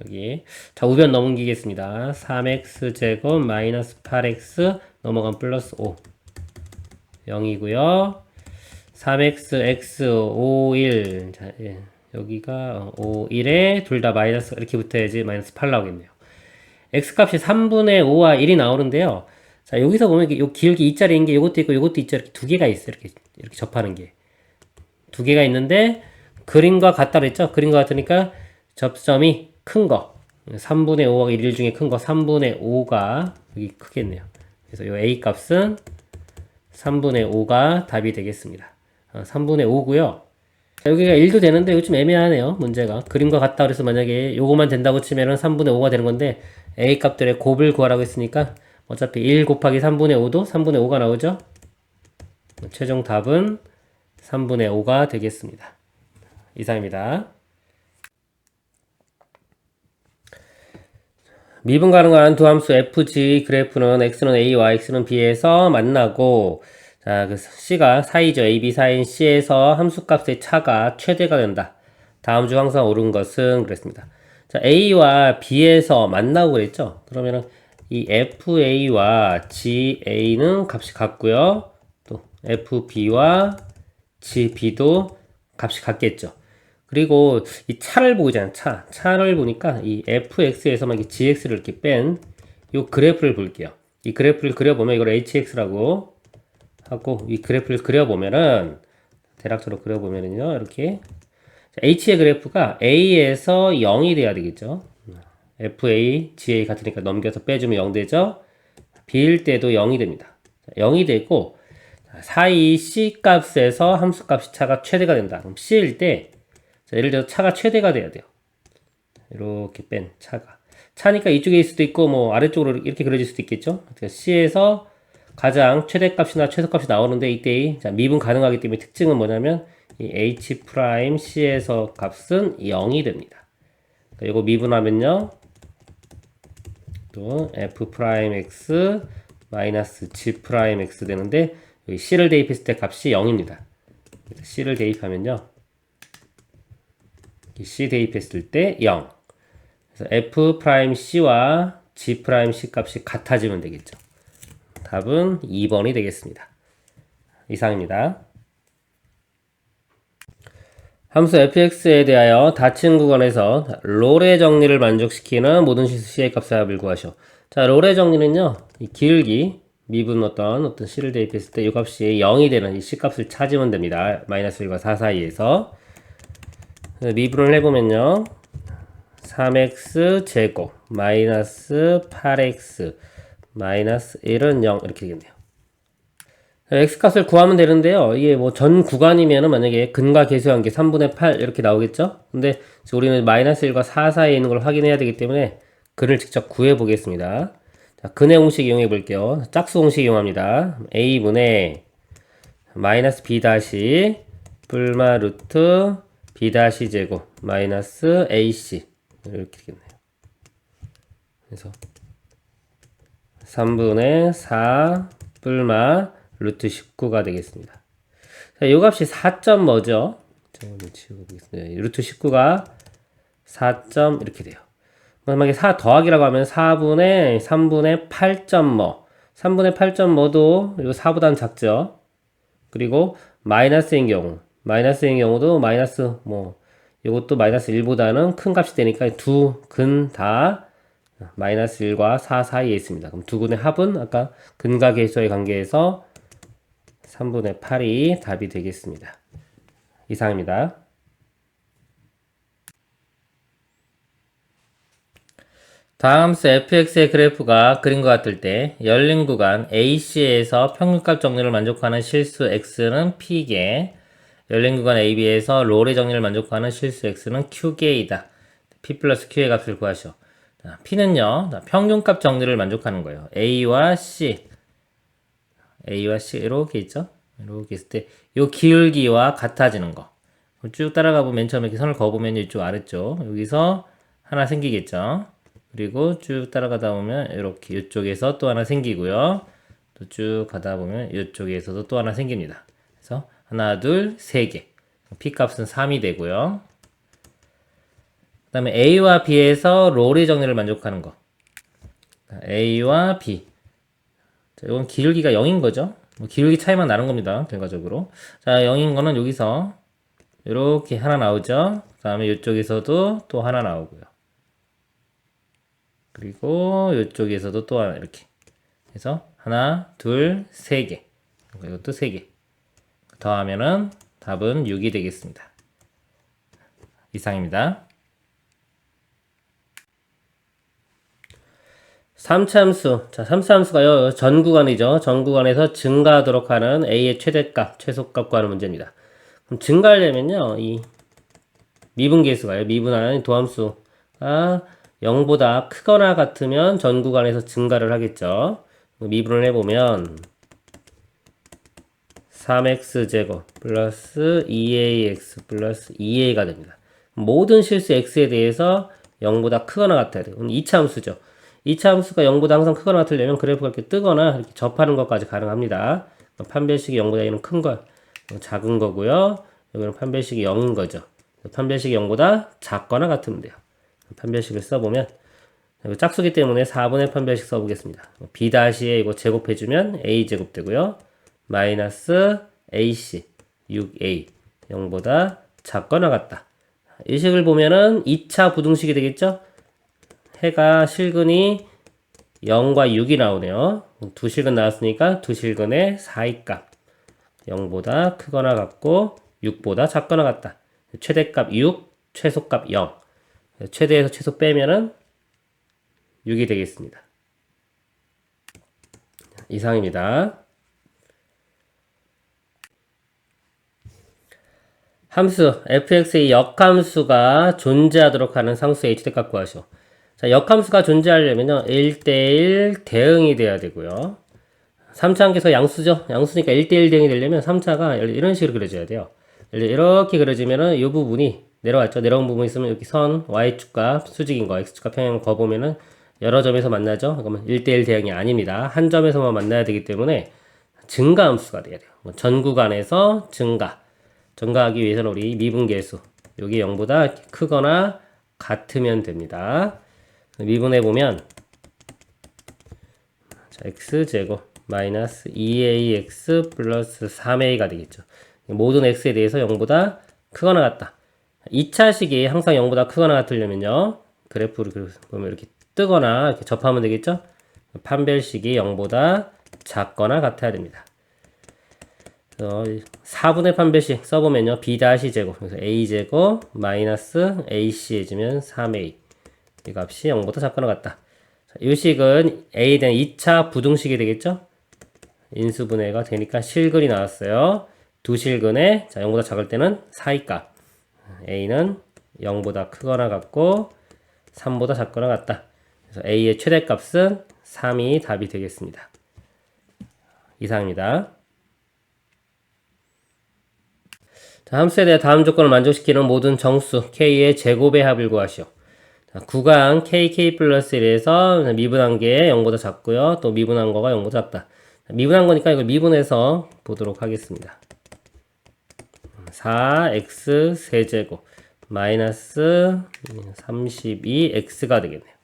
여기 자, 우변 넘기겠습니다. 3x 제곱 마이너스 8x 넘어간 플러스 5 0이고요. 3x x 5 1 자, 예. 여기가 5 1에 둘 다 마이너스 이렇게 붙어야지 마이너스 8 나오겠네요. x값이 3분의 5와 1이 나오는데요. 자, 여기서 보면 이 기울기 2자리인 게 이것도 있고 이것도 있죠. 이렇게 두 개가 있어요. 이렇게 이렇게 접하는 게. 두 개가 있는데 그림과 같다 그랬죠? 그림과 같으니까 접점이 큰 거. 3분의 5가 1 중에 큰 거 3분의 5가 여기 크겠네요. 그래서 이 A 값은 3분의 5가 답이 되겠습니다. 3분의 5고요. 여기가 1도 되는데 이거 좀 애매하네요. 문제가. 그림과 같다 그래서 만약에 요거만 된다고 치면은 3분의 5가 되는 건데 A 값들의 곱을 구하라고 했으니까 어차피 1 곱하기 3분의 5도 3분의 5가 나오죠. 최종 답은 3분의 5가 되겠습니다. 이상입니다. 미분 가능한 두 함수 fg 그래프는 x는 a와 x는 b에서 만나고 자, 그 c가 사이죠. a, b 사이인 c에서 함수값의 차가 최대가 된다. 다음 중 항상 옳은 것은 그랬습니다. 자, a와 b에서 만나고 그랬죠. 그러면은 이 fa와 ga는 값이 같고요. 또 fb와 gb도 값이 같겠죠. 그리고 이 차를 보잖아요. 차를 보니까 이 fx에서만 gx를 이렇게 뺀 이 그래프를 볼게요. 이 그래프를 그려보면 이걸 hx라고 하고 이 그래프를 그려보면은 대략적으로 그려보면은요 이렇게 h의 그래프가 a에서 0이 돼야 되겠죠. fa, ga 같으니까 넘겨서 빼주면 0 되죠. b일 때도 0이 됩니다. 0이 되고 사이 c 값에서 함수 값이 차가 최대가 된다. 그럼 c일 때 자, 예를 들어 차가 최대가 돼야 돼요. 이렇게 뺀 차가. 차니까 이쪽에 있을 수도 있고 뭐 아래쪽으로 이렇게 그려질 수도 있겠죠. 그러니까 C에서 가장 최대값이나 최소값이 나오는데 이때 자, 미분 가능하기 때문에 특징은 뭐냐면 이 H 프라임 C에서 값은 0이 됩니다. 그러니까 이거 미분하면요. 또 F 프라임 X 마이너스 G 프라임 X 되는데 여기 C를 대입했을 때 값이 0입니다. C를 대입하면요. C 대입했을 때 0. 그래서 F 프라임 C와 G 프라임 C 값이 같아지면 되겠죠. 답은 2번이 되겠습니다. 이상입니다. 함수 fx에 대하여 닫힌 구간에서 롤의 정리를 만족시키는 모든 실수 c의 값의 합을 구하시오. 자, 롤의 정리는요, 이 길기, 미분 어떤 c를 대입했을 때 이 값이 0이 되는 이 c 값을 찾으면 됩니다. 마이너스 1과 4 사이에서. 미분을 해보면요. 3x 제곱 마이너스 8x 마이너스 1은 0 이렇게 되겠네요. x값을 구하면 되는데요. 이게 뭐 전 구간이면은 만약에 근과 계수한 게 3분의 8 이렇게 나오겠죠? 근데 우리는 마이너스 1과 4 사이에 있는 걸 확인해야 되기 때문에 근을 직접 구해 보겠습니다. 자, 근의 공식 이용해 볼게요. 짝수 공식 이용합니다. a분의 마이너스 b 다시 뿔마 루트 b 다시 제곱 마이너스 ac 이렇게 되겠네요. 그래서 3분의 4 뿔마 루트 19가 되겠습니다. 자, 이 값이 4점 뭐죠? 루트 19가 4점 이렇게 돼요. 만약에 4 더하기라고 하면 4분의 3분의 8점 뭐 3분의 8점 뭐도 이거 4보다는 작죠. 그리고 마이너스인 경우도 마이너스 뭐 이것도 마이너스 1보다는 큰 값이 되니까 두 근 다 마이너스 1과 4 사이에 있습니다. 그럼 두 근의 합은 아까 근과 계수의 관계에서 3분의 8이 답이 되겠습니다. 이상입니다. 다음 수 fx의 그래프가 그림과 같을 때 열린 구간 AC에서 평균값 정리를 만족하는 실수 x는 p개, 열린 구간 AB에서 롤의 정리를 만족하는 실수 x는 q개이다. p 플러스 q의 값을 구하시오. p는요, 평균값 정리를 만족하는 거예요. A와 C 이렇게 있죠? 이렇게 있을 때 이 기울기와 같아지는 거. 쭉 따라가 보면 맨 처음에 이렇게 선을 그어보면 이쪽 아래쪽 여기서 하나 생기겠죠? 그리고 쭉 따라가다 보면 이렇게 이쪽에서 또 하나 생기고요. 또 쭉 가다 보면 이쪽에서도 또 하나 생깁니다. 그래서 하나, 둘, 세 개. p 값은 3이 되고요. 그 다음에 A와 B에서 롤의 정리를 만족하는 거. A와 B. 자, 이건 기울기가 0인 거죠. 뭐 기울기 차이만 나는 겁니다. 결과적으로. 자, 0인 거는 여기서 이렇게 하나 나오죠. 그 다음에 이쪽에서도 또 하나 나오고요. 그리고 이쪽에서도 또 하나 이렇게. 그래서 하나, 둘, 세 개. 이것도 세 개. 더하면은 답은 6이 되겠습니다. 이상입니다. 3차 함수. 자, 3차 함수가요, 전 구간이죠. 전 구간에서 증가하도록 하는 a의 최대값, 최소값 구하는 문제입니다. 그럼 증가하려면요, 이 미분계수가요, 미분하는 도함수가 0보다 크거나 같으면 전 구간에서 증가를 하겠죠. 미분을 해보면 3x제곱 플러스 2ax 플러스 2a가 됩니다. 모든 실수 x에 대해서 0보다 크거나 같아야 돼요. 2차 함수죠. 2차 함수가 0보다 항상 크거나 같으려면 그래프가 이렇게 뜨거나 이렇게 접하는 것까지 가능합니다. 판별식이 0보다 얘는 큰 거, 작은 거고요. 여기는 판별식이 0인 거죠. 판별식이 0보다 작거나 같으면 돼요. 판별식을 써보면 짝수기 때문에 4분의 판별식 써보겠습니다. b-에 이거 제곱해주면 a제곱 되고요. 마이너스 ac 6a 0보다 작거나 같다. 이 식을 보면은 2차 부등식이 되겠죠? 해가 실근이 0과 6이 나오네요. 두 실근 나왔으니까 두 실근의 사이값 0보다 크거나 같고 6보다 작거나 같다. 최대값 6, 최소값 0. 최대에서 최소 빼면은 6이 되겠습니다. 이상입니다. 함수 fx의 역함수가 존재하도록 하는 상수의 최대값 구하시오. 자, 역함수가 존재하려면요 1대1 대응이 돼야 되고요. 3차 함수에서 양수죠. 양수니까 1대1 대응이 되려면 3차가 이런 식으로 그려져야 돼요. 이렇게 그려지면은 이 부분이 내려왔죠. 내려온 부분이 있으면 여기 선 y축과 수직인 거, x축과 평행을 거보면은 여러 점에서 만나죠. 그러면 1대1 대응이 아닙니다. 한 점에서만 만나야 되기 때문에 증가함수가 돼야 돼요. 전 구간에서 증가하기 위해서는 우리 미분계수 여기 0보다 크거나 같으면 됩니다. 미분해보면 x제곱 마이너스 2ax 플러스 3a가 되겠죠. 모든 x에 대해서 0보다 크거나 같다. 2차식이 항상 0보다 크거나 같으려면요 그래프를 보면 이렇게 뜨거나 이렇게 접하면 되겠죠. 판별식이 0보다 작거나 같아야 됩니다. 4분의 판별식 써보면요 b-제곱 그래서 a제곱 마이너스 ac 해주면 3a 이 값이 0보다 작거나 같다. 이 식은 a에 대한 2차 부등식이 되겠죠. 인수분해가 되니까 실근이 나왔어요. 두 실근에 자 0보다 작을 때는 사이값 a는 0보다 크거나 같고 3보다 작거나 같다. 그래서 a의 최대값은 3이 답이 되겠습니다. 이상입니다. 자, 함수에 대해 다음 조건을 만족시키는 모든 정수 k의 제곱의 합을 구하시오. 자, 구간 k 플러스 1에서 미분한 게 0보다 작고요. 또 미분한 거가 0보다 작다. 미분한 거니까 이걸 미분해서 보도록 하겠습니다. 4x 세제곱 마이너스 32x가 되겠네요.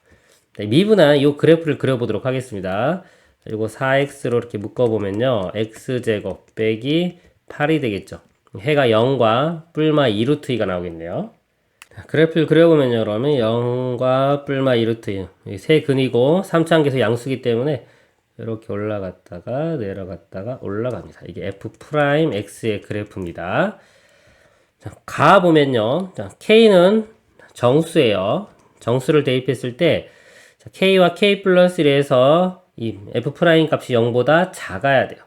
미분한 이 그래프를 그려보도록 하겠습니다. 그리고 4x로 이렇게 묶어보면요. x제곱 빼기 8이 되겠죠. 해가 0과 뿔마 2루트 2가 나오겠네요. 그래프를 그려보면요. 그러면 0과 뿔마 2루트 2. 세 근이고 3차항계수 양수기 때문에 이렇게 올라갔다가 내려갔다가 올라갑니다. 이게 f'x의 그래프입니다. 자, 가보면요. 자, k는 정수예요. 정수를 대입했을 때 자, k와 k 플러스 1에서 이 f' 값이 0보다 작아야 돼요.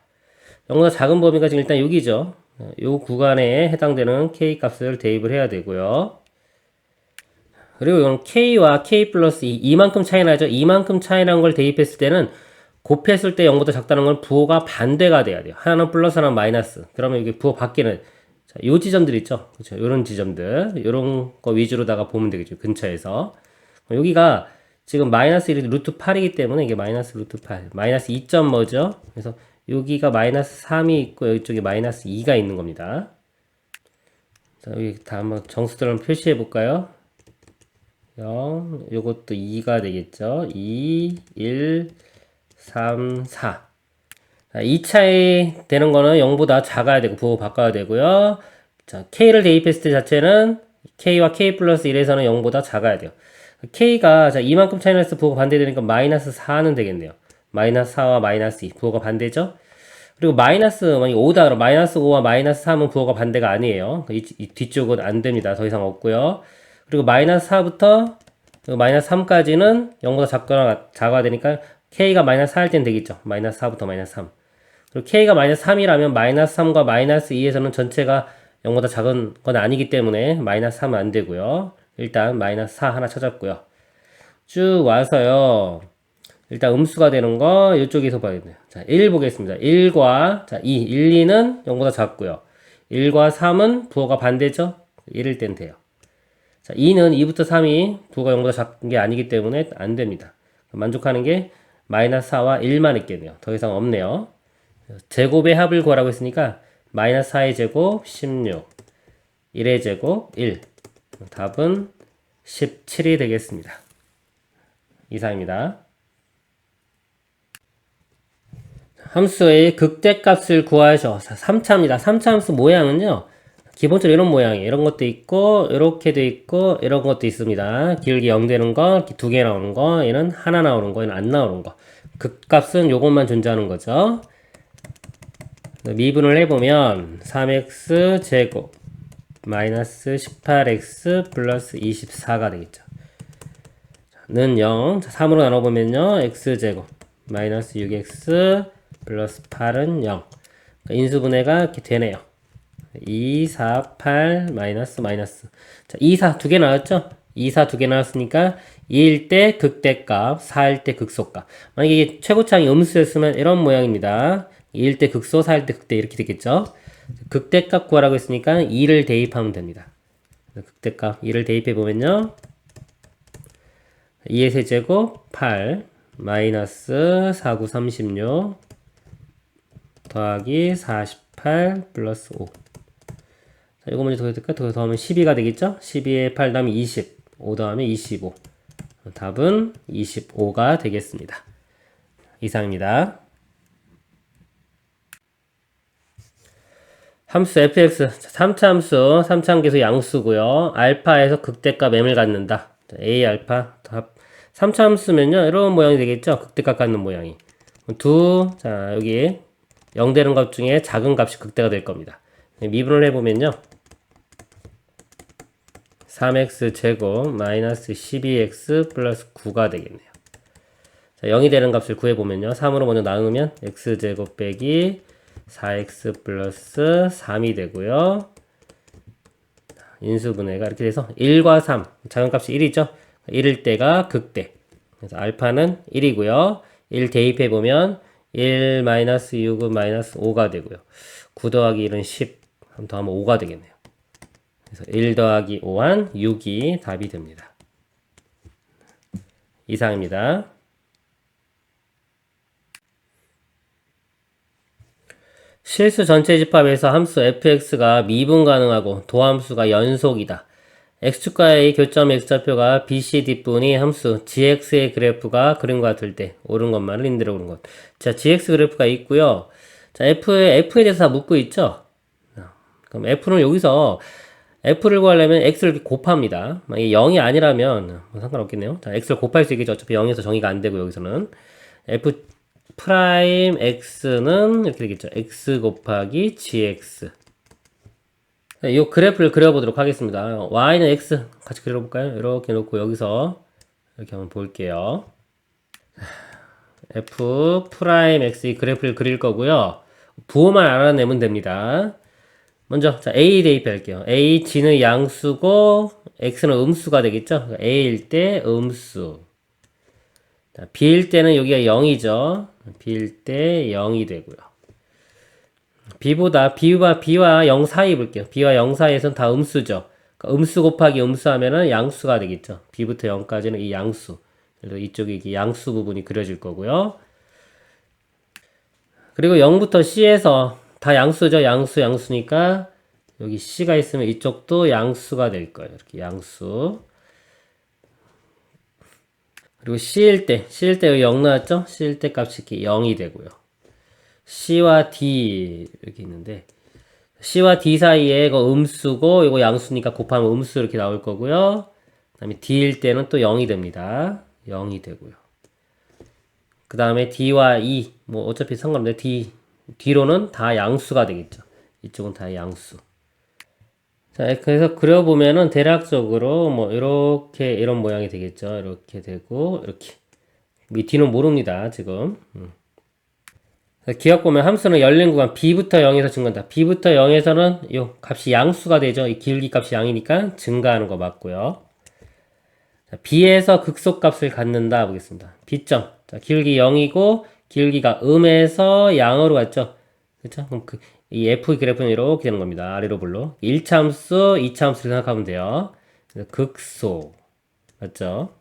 0보다 작은 범위가 지금 일단 여기죠. 이 구간에 해당되는 k 값을 대입을 해야 되고요. 그리고 이건 k와 k 플러스 2, 이만큼 차이 나죠. 이만큼 차이 난 걸 대입했을 때는 곱했을 때 0보다 작다는 건 부호가 반대가 돼야 돼요. 하나는 플러스 하나는 마이너스. 그러면 이게 부호 바뀌는 자, 요 지점들 있죠. 그렇죠. 요런 지점들. 요런 거 위주로다가 보면 되겠죠. 근처에서. 여기가 지금 마이너스 1이 루트 8이기 때문에 이게 마이너스 루트 8. 마이너스 2점 뭐죠? 그래서 여기가 마이너스 3이 있고 이쪽에 마이너스 2가 있는 겁니다. 자, 여기 다 한번 정수들을 한번 표시해 볼까요? 0, 요것도 2가 되겠죠. 2, 1, 3, 4. 자, 2차에 되는 거는 0보다 작아야 되고 부호 바꿔야 되고요. 자, k를 대입했을 때 자체는 k와 k 플러스 1에서는 0보다 작아야 돼요. k가 자, 이만큼 차이 나서 부호가 반대되니까 마이너스 4는 되겠네요. 마이너스 4와 마이너스 2 부호가 반대죠. 그리고 마이너스 만약 5다 그럼 마이너스 5와 마이너스 3은 부호가 반대가 아니에요. 이 뒤쪽은 안 됩니다. 더 이상 없고요. 그리고 마이너스 4부터 마이너스 3까지는 0보다 작아야 되니까 k가 마이너스 4 할 땐 되겠죠. 마이너스 4부터 마이너스 3. 그리고 k가 마이너스 3이라면 마이너스 3과 마이너스 2에서는 전체가 0보다 작은 건 아니기 때문에 마이너스 3은 안 되고요. 일단 마이너스 4 하나 찾았고요. 쭉 와서요. 일단 음수가 되는 거 이쪽에서 봐야 돼요. 자, 1 보겠습니다. 1과 자, 2, 1, 2는 0보다 작고요. 1과 3은 부호가 반대죠? 1일 땐 돼요. 자, 2는 2부터 3이 부호가 0보다 작은 게 아니기 때문에 안 됩니다. 만족하는 게 마이너스 4와 1만 있겠네요. 더 이상 없네요. 제곱의 합을 구하라고 했으니까 마이너스 4의 제곱 16, 1의 제곱 1. 답은 17이 되겠습니다. 이상입니다. 함수의 극대값을 구하셔. 3차입니다. 3차 함수 모양은요. 기본적으로 이런 모양이에요. 이런 것도 있고 이렇게 돼 있고 이런 것도 있습니다. 길게 0 되는 거, 2개 나오는 거, 얘는 하나 나오는 거, 얘는 안 나오는 거. 극값은 요것만 존재하는 거죠. 미분을 해보면 3x 제곱 마이너스 18x 플러스 24가 되겠죠. 는 0. 3으로 나눠보면요. x제곱 마이너스 6x 플러스 8은 0. 인수분해가 이렇게 되네요. 2, 4, 8 마이너스 마이너스. 자, 2, 4 두 개 나왔죠? 2, 4 두 개 나왔으니까 2일 때 극대값, 4일 때 극소값. 만약에 이게 최고창이 음수였으면 이런 모양입니다. 2일 때 극소, 4일 때 극대 이렇게 되겠죠? 극대값 구하라고 했으니까 2를 대입하면 됩니다. 극대값 2를 대입해 보면요. 2의 세제곱 8 마이너스 4, 9, 36 더하기 48 플러스 5. 자, 이거 먼저 더해야 될까? 더하면 12가 되겠죠? 12에 8 다음에 20. 5 다음에 25. 답은 25가 되겠습니다. 이상입니다. 함수 fx 3차 함수 3차 함계수 양수고요. 알파에서 극대값 m을 갖는다. a 알파 답 3차 함수면요. 이런 모양이 되겠죠? 극대값 갖는 모양이. 자, 여기 0 되는 것 중에 작은 값이 극대가 될 겁니다. 미분을 해보면요. 3x 제곱 마이너스 12x 플러스 9가 되겠네요. 자, 0이 되는 값을 구해보면요. 3으로 먼저 나누면 x제곱 빼기 4x 플러스 3이 되고요. 인수분해가 이렇게 돼서 1과 3 작은 값이 1이죠. 1일 때가 극대. 그래서 알파는 1이고요. 1 대입해보면 1 마이너스 6은 마이너스 5가 되고요. 9 더하기 1은 10. 더하면 5가 되겠네요. 그래서 1 더하기 5한 6이 답이 됩니다. 이상입니다. 실수 전체 집합에서 함수 fx가 미분 가능하고 도함수가 연속이다. x축과의 교점 x좌표가 BC 뒷분이 함수 gx의 그래프가 그림과 같을 때 옳은 것만을 인들어 보는 것. 자, gx 그래프가 있고요. 자, f에 대해서 다 묻고 있죠. 그럼 f는 여기서 f를 구하려면 x를 이렇게 곱합니다. 만약에 0이 아니라면 뭐 상관없겠네요. 자, x를 곱할 수 있겠죠. 어차피 0에서 정의가 안 되고 여기서는 f 프라임 x는 이렇게 되겠죠. x 곱하기 gx. 이 그래프를 그려보도록 하겠습니다. y는 x 같이 그려볼까요? 이렇게 놓고 여기서 이렇게 한번 볼게요. f 프라임 x 이 그래프를 그릴 거고요. 부호만 알아내면 됩니다. 먼저 자 a 대입할게요. a g는 양수고 x는 음수가 되겠죠. a일 때 음수. 자, b일 때는 여기가 0이죠. b일 때 0이 되고요. b와 0 사이 볼게요. b와 0 사이에서는 다 음수죠. 그러니까 음수 곱하기 음수 하면은 양수가 되겠죠. b부터 0까지는 이 양수. 그래서 이쪽에 이게 양수 부분이 그려질 거고요. 그리고 0부터 c에서 다 양수죠. 양수니까 여기 c가 있으면 이쪽도 양수가 될 거예요. 이렇게 양수. 그리고 C일 때 여기 0 나왔죠? C일 때 값이 이렇게 0이 되고요. C와 D 이렇게 있는데 C와 D 사이에 이거 음수고 이거 양수니까 곱하면 음수 이렇게 나올 거고요. 그 다음에 D일 때는 또 0이 됩니다. 0이 되고요. 그 다음에 D와 E 뭐 어차피 상관없는데 D 뒤로는 다 양수가 되겠죠. 이쪽은 다 양수. 자, 그래서 그려보면은 대략적으로 뭐 이렇게 이런 모양이 되겠죠. 이렇게 되고 이렇게. 이 뒤는 모릅니다. 지금. 기억 보면 함수는 열린 구간 b부터 0에서 증가한다. b부터 0에서는 이 값이 양수가 되죠. 이 기울기 값이 양이니까 증가하는 거 맞고요. 자, b에서 극소값을 갖는다 보겠습니다. b점. 자, 기울기 0이고 기울기가 음에서 양으로 갔죠. 그렇죠? 그럼 이 f 그래프는 이렇게 되는 겁니다. 아래로 불러. 1차 함수, 2차 함수를 생각하면 돼요. 극소. 맞죠?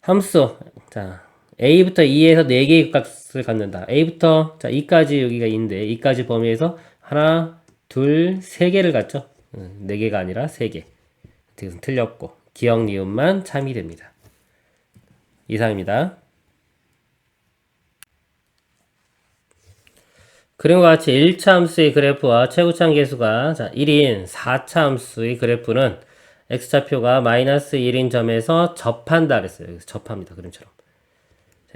함수. 자, a부터 2에서 4개의 값을 갖는다. a부터 자 2까지 여기가 2인데 2까지 범위에서 하나, 둘, 3개를 갖죠. 4개가 아니라 3개. 이것은 틀렸고 기억 니은만 참이 됩니다. 이상입니다. 그림과 같이 1차 함수의 그래프와 최고참 계수가 자 1인 4차 함수의 그래프는 x좌표가 마이너스 1인 점에서 접한다 그랬어요. 여기서 접합니다. 그림처럼.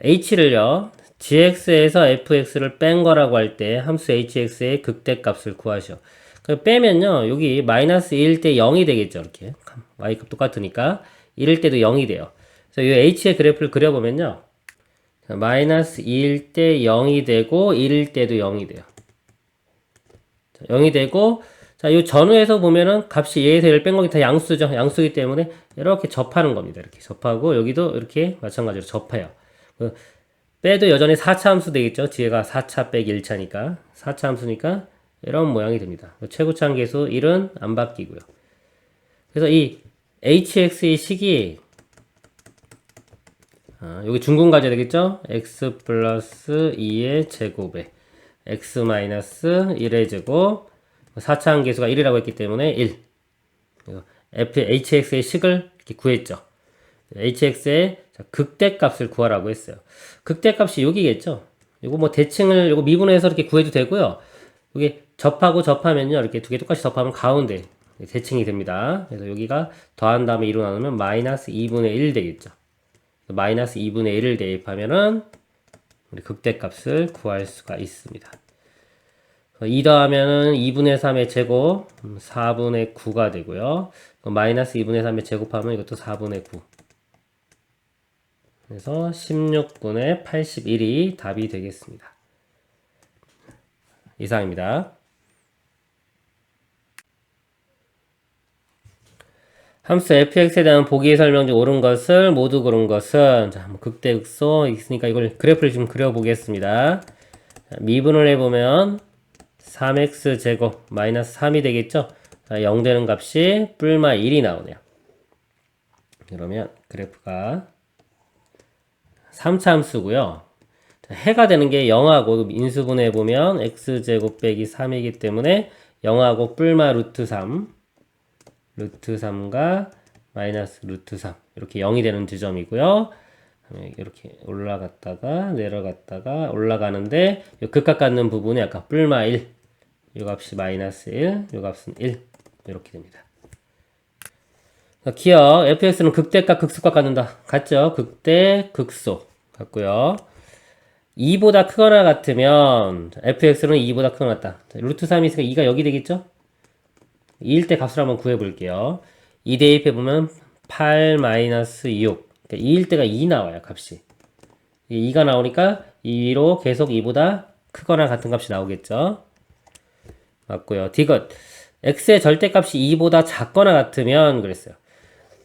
h를요. gx에서 fx를 뺀 거라고 할 때 함수 hx의 극대값을 구하시오. 빼면요. 여기 마이너스 1일 때 0이 되겠죠. 이렇게. y값 똑같으니까 1일 때도 0이 돼요. 그래서 이 h의 그래프를 그려보면요. 마이너스 2일 때 0이 되고 1일 때도 0이 돼요. 0이 되고 자, 이 전후에서 보면은 값이 얘에서 1을 뺀 거기 다 양수죠. 양수이기 때문에 이렇게 접하는 겁니다. 이렇게 접하고 여기도 이렇게 마찬가지로 접해요. 빼도 여전히 4차 함수 되겠죠. 뒤에가 4차 빼기 1차니까 4차 함수니까 이런 모양이 됩니다. 최고참 계수 1은 안 바뀌고요. 그래서 이 hx의 식이 여기 중근 가져야 되겠죠? x 플러스 2의 제곱에 x 마이너스 1의 제곱 4차 함계수가 1이라고 했기 때문에 1 hx의 식을 이렇게 구했죠. hx의 극대값을 구하라고 했어요. 극대값이 여기겠죠? 이거 뭐 대칭을 요거 미분해서 이렇게 구해도 되고요. 여기 접하고 접하면요. 이렇게 두 개 똑같이 접하면 가운데 대칭이 됩니다. 그래서 여기가 더한 다음에 2로 나누면 마이너스 2분의 1 되겠죠. 마이너스 2분의 1을 대입하면은 우리 극대값을 구할 수가 있습니다. 2 더하면은 2분의 3의 제곱 4분의 9가 되고요. 마이너스 2분의 3의 제곱하면 이것도 4분의 9. 그래서 16분의 81이 답이 되겠습니다. 이상입니다. 함수 fx에 대한 보기 설명 중 옳은 것을 모두 고른 것은 자, 극대 극소 있으니까 이걸 그래프를 좀 그려보겠습니다. 자, 미분을 해보면 3x 제곱 마이너스 3이 되겠죠? 자, 0 되는 값이 뿔마 1이 나오네요. 그러면 그래프가 3차 함수고요. 자, 해가 되는 게 0하고 인수분해 보면 x제곱 빼기 3이기 때문에 0하고 뿔마 루트 3 루트 3과 마이너스 루트 3 이렇게 0이 되는 지점이고요. 이렇게 올라갔다가 내려갔다가 올라가는데 이 극각 갖는 부분에 아까 뿔마 1 이 값이 마이너스 1 이 값은 1 이렇게 됩니다. 기억 fx는 극대값 극소값 갖는다. 같죠? 극대 극소 같고요. 2보다 크거나 같으면 fx는 2보다 크거나 같다. 루트 3이 있으니까 2가 여기 되겠죠? 2일 때 값을 한번 구해 볼게요. 2 대입해 보면 8 마이너스 6 그러니까 2일 때가 2 나와요. 값이 2가 나오니까 2로 계속 2보다 크거나 같은 값이 나오겠죠. 맞고요. 디귿 x의 절대값이 2보다 작거나 같으면 그랬어요.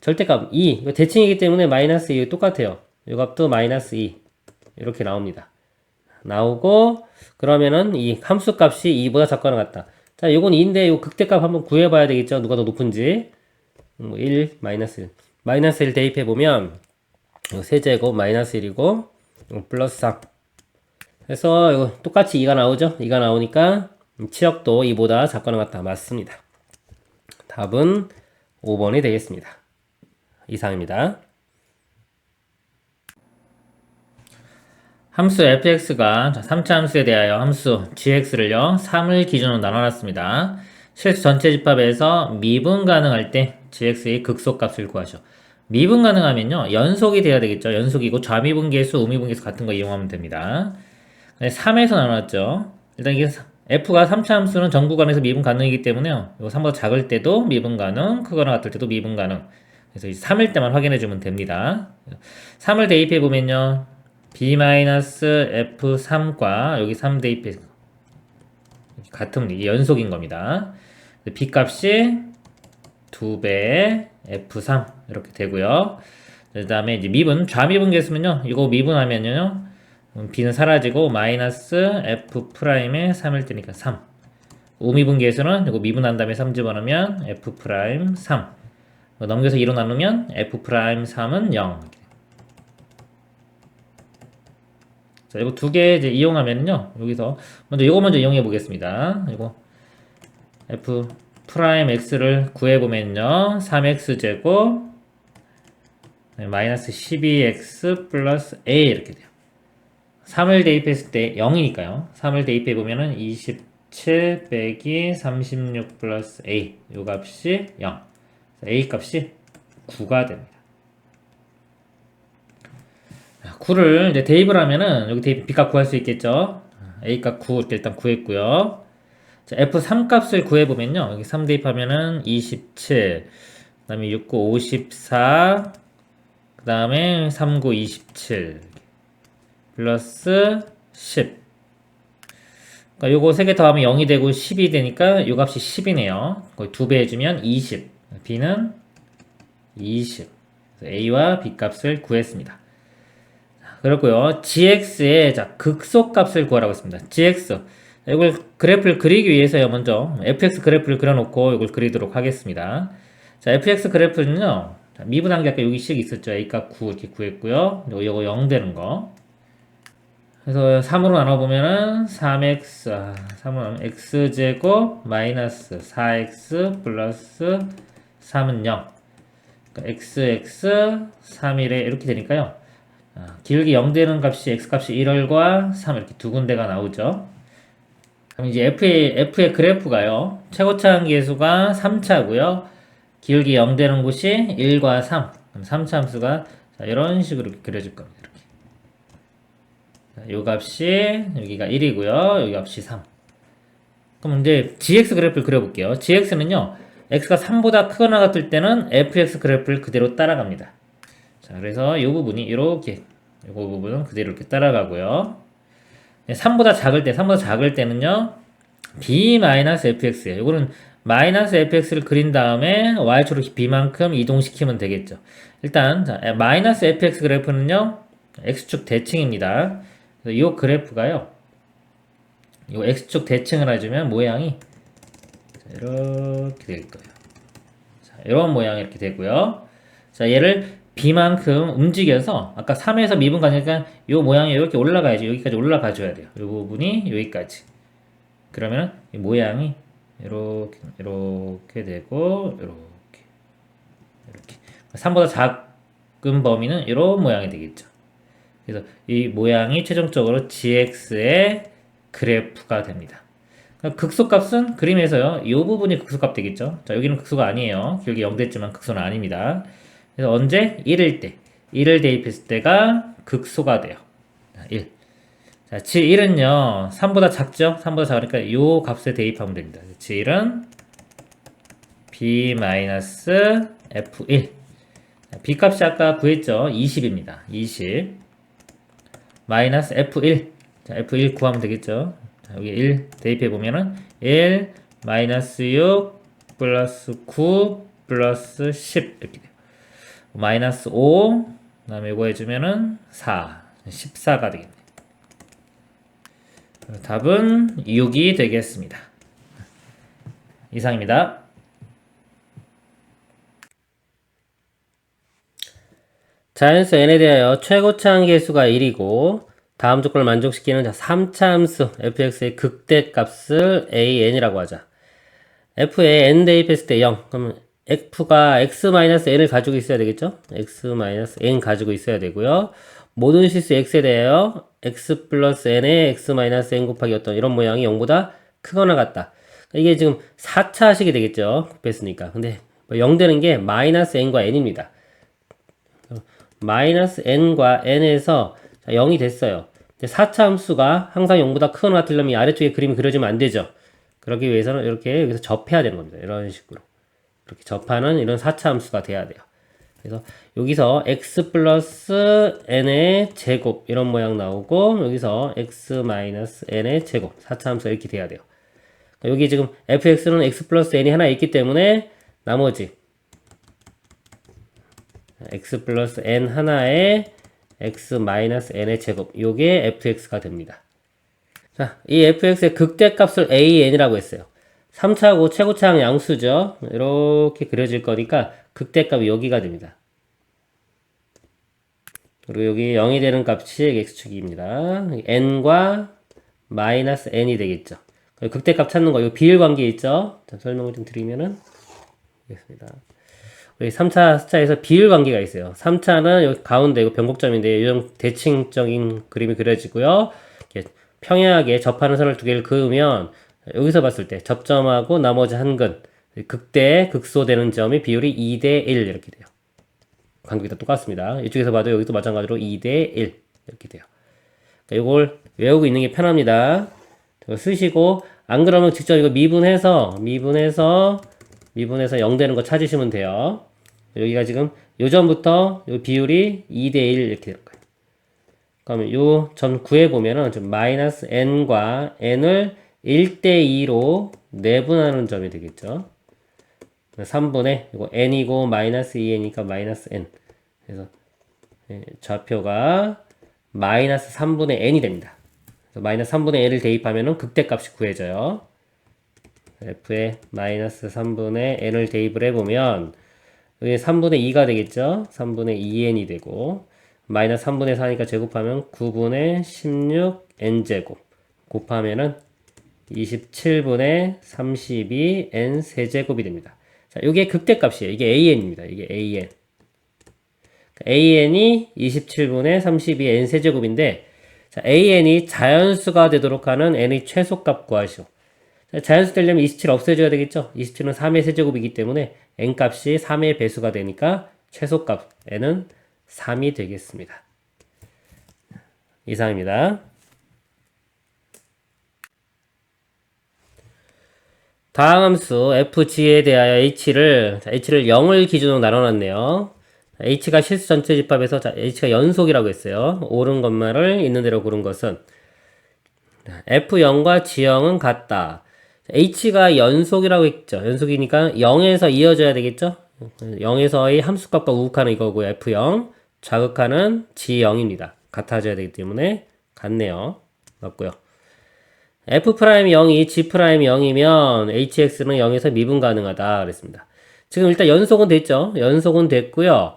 절대값 2 이거 대칭이기 때문에 마이너스 2 똑같아요. 이 값도 마이너스 2 이렇게 나옵니다. 나오고 그러면은 이 함수값이 2보다 작거나 같다. 자, 요건 2인데 요 극대값 한번 구해봐야 되겠죠. 누가 더 높은지. 1, 마이너스 1. 마이너스 1 대입해보면 세제곱 마이너스 1이고 플러스 3. 그래서 이거 똑같이 2가 나오죠. 2가 나오니까 치역도 2보다 작거나 같다. 맞습니다. 답은 5번이 되겠습니다. 이상입니다. 함수 fx가 3차 함수에 대하여 함수 gx를요 3을 기준으로 나눠놨습니다. 실수 전체 집합에서 미분 가능할 때 gx의 극소값을 구하죠. 미분 가능하면요 연속이 돼야 되겠죠. 연속이고 좌미분계수, 우미분계수 같은 거 이용하면 됩니다. 3에서 나눴죠. 일단 이게 f가 3차 함수는 정 구간에서 미분 가능이기 때문에요. 이거 3보다 작을 때도 미분 가능, 크거나 같을 때도 미분 가능. 그래서 이제 3일 때만 확인해 주면 됩니다. 3을 대입해 보면요. b-f3과 여기 3 대입해 같으면 이게 연속인 겁니다. b 값이 2배 f3 이렇게 되고요. 그 다음에 이제 미분, 좌미분 계수면요. 이거 미분하면요. b는 사라지고 마이너스 f 프라임에 3일 때니까 3. 우미분 계수는 이거 미분한 다음에 3 집어넣으면 f 프라임 3. 넘겨서 2로 나누면 f 프라임 3은 0. 자, 이거 두 개 이제 이용하면요. 여기서 먼저 이거 먼저 이용해 보겠습니다. 이거 f 프라임 x를 구해 보면요. 3x 제곱 마이너스 12x 플러스 a 이렇게 돼요. 3을 대입했을 때 0이니까요. 3을 대입해 보면은 27 빼기 36 플러스 a 요 값이 0. a 값이 9가 됩니다. 9를 이제 대입을 하면은 여기 대입 b값 구할 수 있겠죠. a 값 9 이렇게 일단 구했고요. 자, f3 값을 구해 보면요. 여기 3 대입하면은 27, 그다음에 6, 9, 54, 그다음에 3, 9, 27 플러스 10. 그러니까 요거 3개 더하면 0이 되고 10이 되니까 요 값이 10이네요. 거의 2배 해주면 20. b는 20. a와 b 값을 구했습니다. 그렇고요. gx의 자, 극소값을 구하라고 했습니다. gx. 이걸 그래프를 그리기 위해서요. 먼저 fx 그래프를 그려놓고 이걸 그리도록 하겠습니다. 자, fx 그래프는요. 자, 미분한 게 아까 여기씩 있었죠. a값 9 이렇게 구했고요. 요거 0 되는 거. 그래서 3으로 나눠보면은 3x, 3은 x제곱 마이너스 4x 플러스 3은 0. 그러니까 x, 3일에 이렇게 되니까요. 길게 0 되는 값이 x값이 1월과 3 이렇게 두 군데가 나오죠. 그럼 이제 f의 그래프가요. 최고차 함수가 3차고요. 길게 0 되는 곳이 1과 3. 그럼 3차 함수가 자, 이런 식으로 그려질 겁니다. 이렇게. 자, 요 값이 여기가 1이고요. 여기 값이 3. 그럼 이제 gx 그래프를 그려볼게요. gx는요. x가 3보다 크거나 같을 때는 fx 그래프를 그대로 따라갑니다. 자, 그래서 이 부분이 이렇게, 이 부분은 그대로 이렇게 따라가고요. 3보다 작을 때는요, b-fx예요. 이거는 마이너스 fx를 그린 다음에 y축으로 b만큼 이동시키면 되겠죠. 일단, 자, 마이너스 fx 그래프는요, x축 대칭입니다. 이 그래프가요, 이 x축 대칭을 해주면 모양이 이렇게 될 거예요. 자, 이런 모양이 이렇게 되고요. 자, 얘를 b만큼 움직여서 아까 3에서 미분 가니까 이 모양이 이렇게 올라가야지. 여기까지 올라가 줘야 돼요. 이 부분이 여기까지. 그러면 이 모양이 이렇게 되고 이렇게 3보다 작은 범위는 이런 모양이 되겠죠. 그래서 이 모양이 최종적으로 gx의 그래프가 됩니다. 극소값은 그림에서요. 이 부분이 극소값 되겠죠. 자, 여기는 극소가 아니에요. 길게 0 됐지만 극소는 아닙니다. 그래서 언제? 1일 때. 1을 대입했을 때가 극소가 돼요. 1. 자, g1은요. 3보다 작죠? 3보다 작으니까 이 값에 대입하면 됩니다. g1은 b-f1. b 값이 아까 구했죠? 20입니다. 20. 마이너스 f1. 자, f1 구하면 되겠죠? 자, 여기 1 대입해 보면은 1 마이너스 6 플러스 9 플러스 10 이렇게 돼요. 마이너스 5, 그 다음에 이거 해주면은 4, 14가 되겠네요. 답은 6이 되겠습니다. 이상입니다. 자연수 n에 대하여 최고차 함계수가 1이고 다음 조건을 만족시키는 3차 함수 fx의 극대값을 an이라고 하자. f에 n 대입했을 때 0. 그러면 f가 x-n을 가지고 있어야 되겠죠? x-n 가지고 있어야 되고요. 모든 실수 x에 대하여 x 플러스 n의 x-n 곱하기 어떤 이런 모양이 0보다 크거나 같다. 이게 지금 4차식이 되겠죠? 곱했으니까. 근데 0 되는 게 마이너스 n과 n입니다. 마이너스 n과 n에서 0이 됐어요. 이제 4차 함수가 항상 0보다 크거나 같으려면 이 아래쪽에 그림이 그려지면 안 되죠. 그러기 위해서는 이렇게 여기서 접해야 되는 겁니다. 이런 식으로. 이렇게 접하는 이런 4차 함수가 돼야 돼요. 그래서 여기서 x 플러스 n의 제곱 이런 모양 나오고 여기서 x 마이너스 n의 제곱 4차 함수가 이렇게 돼야 돼요. 여기 지금 fx는 x 플러스 n이 하나 있기 때문에 나머지 x 플러스 n 하나에 x 마이너스 n의 제곱 요게 fx가 됩니다. 자, 이 fx의 극대값을 an이라고 했어요. 3차하고 최고차항 양수죠. 이렇게 그려질 거니까 극대값이 여기가 됩니다. 그리고 여기 0이 되는 값이 x축입니다. n과 마이너스 n이 되겠죠. 극대값 찾는 거, 이 비율 관계 있죠? 자, 설명을 좀 드리면은, 되겠습니다. 우리 3차, 4차에서 비율 관계가 있어요. 3차는 여기 가운데, 이거 변곡점인데, 이런 대칭적인 그림이 그려지고요. 이렇게 평행하게 접하는 선을 두 개를 그으면, 여기서 봤을 때, 접점하고 나머지 한 근, 극대, 극소되는 점이 비율이 2대 1 이렇게 돼요. 관계가 다 똑같습니다. 이쪽에서 봐도 여기도 마찬가지로 2대 1 이렇게 돼요. 그러니까 이걸 외우고 있는 게 편합니다. 쓰시고 안 그러면 직접 이거 미분해서 0 되는 거 찾으시면 돼요. 여기가 지금 요점부터 요 비율이 2대 1 이렇게 될 거예요. 그러면 요 점 구해 보면은 좀 마이너스 n과 n을 1대 2로 내분하는 점이 되겠죠. 3분의 이거 n이고 마이너스 2n이니까 마이너스 n. 그래서 좌표가 마이너스 3분의 n이 됩니다. 마이너스 3분의 n을 대입하면 극대값이 구해져요. f에 마이너스 3분의 n을 대입을 해보면 여기 3분의 2가 되겠죠. 3분의 2n이 되고 마이너스 3분의 4니까 제곱하면 9분의 16n제곱 곱하면은 27분의 32n 세제곱이 됩니다. 자, 이게 극대값이에요. 이게 an입니다. 이게 an. an이 27분의 32n 세제곱인데 자, an이 자연수가 되도록 하는 n의 최소값 구하시오. 자, 자연수 되려면 27 없애줘야 되겠죠? 27은 3의 세제곱이기 때문에 n 값이 3의 배수가 되니까 최소값 n은 3이 되겠습니다. 이상입니다. 다항 함수 fg에 대하여 h를 0을 기준으로 나눠놨네요. h가 실수 전체 집합에서 h가 연속이라고 했어요. 옳은 것만을 있는 대로 고른 것은 f0과 g0은 같다. h가 연속이라고 했죠. 연속이니까 0에서 이어져야 되겠죠. 0에서의 함수값과 우극하는 이거고요. f0 자극하는 g0입니다. 같아져야 되기 때문에 같네요. 맞고요. f'0이 g'0이면 hx는 0에서 미분 가능하다 그랬습니다. 지금 일단 연속은 됐죠. 연속은 됐고요.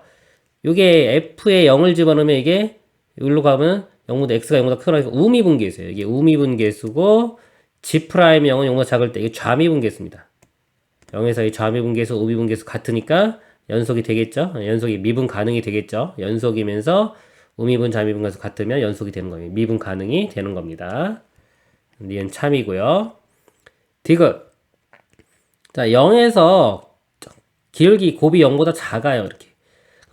이게 f에 0을 집어넣으면 이게 여기로 가면 0보다 x가 0보다 크거나 해서 우미분계수예요. 이게 우미분계수고 g'0은 0보다 작을 때 이게 좌미분계수입니다. 0에서 이 좌미분계수, 우미분계수 같으니까 연속이 되겠죠. 연속이 미분 가능이 되겠죠. 연속이면서 우미분, 좌미분계수 같으면 연속이 되는 겁니다. 미분 가능이 되는 겁니다. 니은 참이고요. 디귿. 자, 0에서 기울기 곱이 0보다 작아요. 이렇게.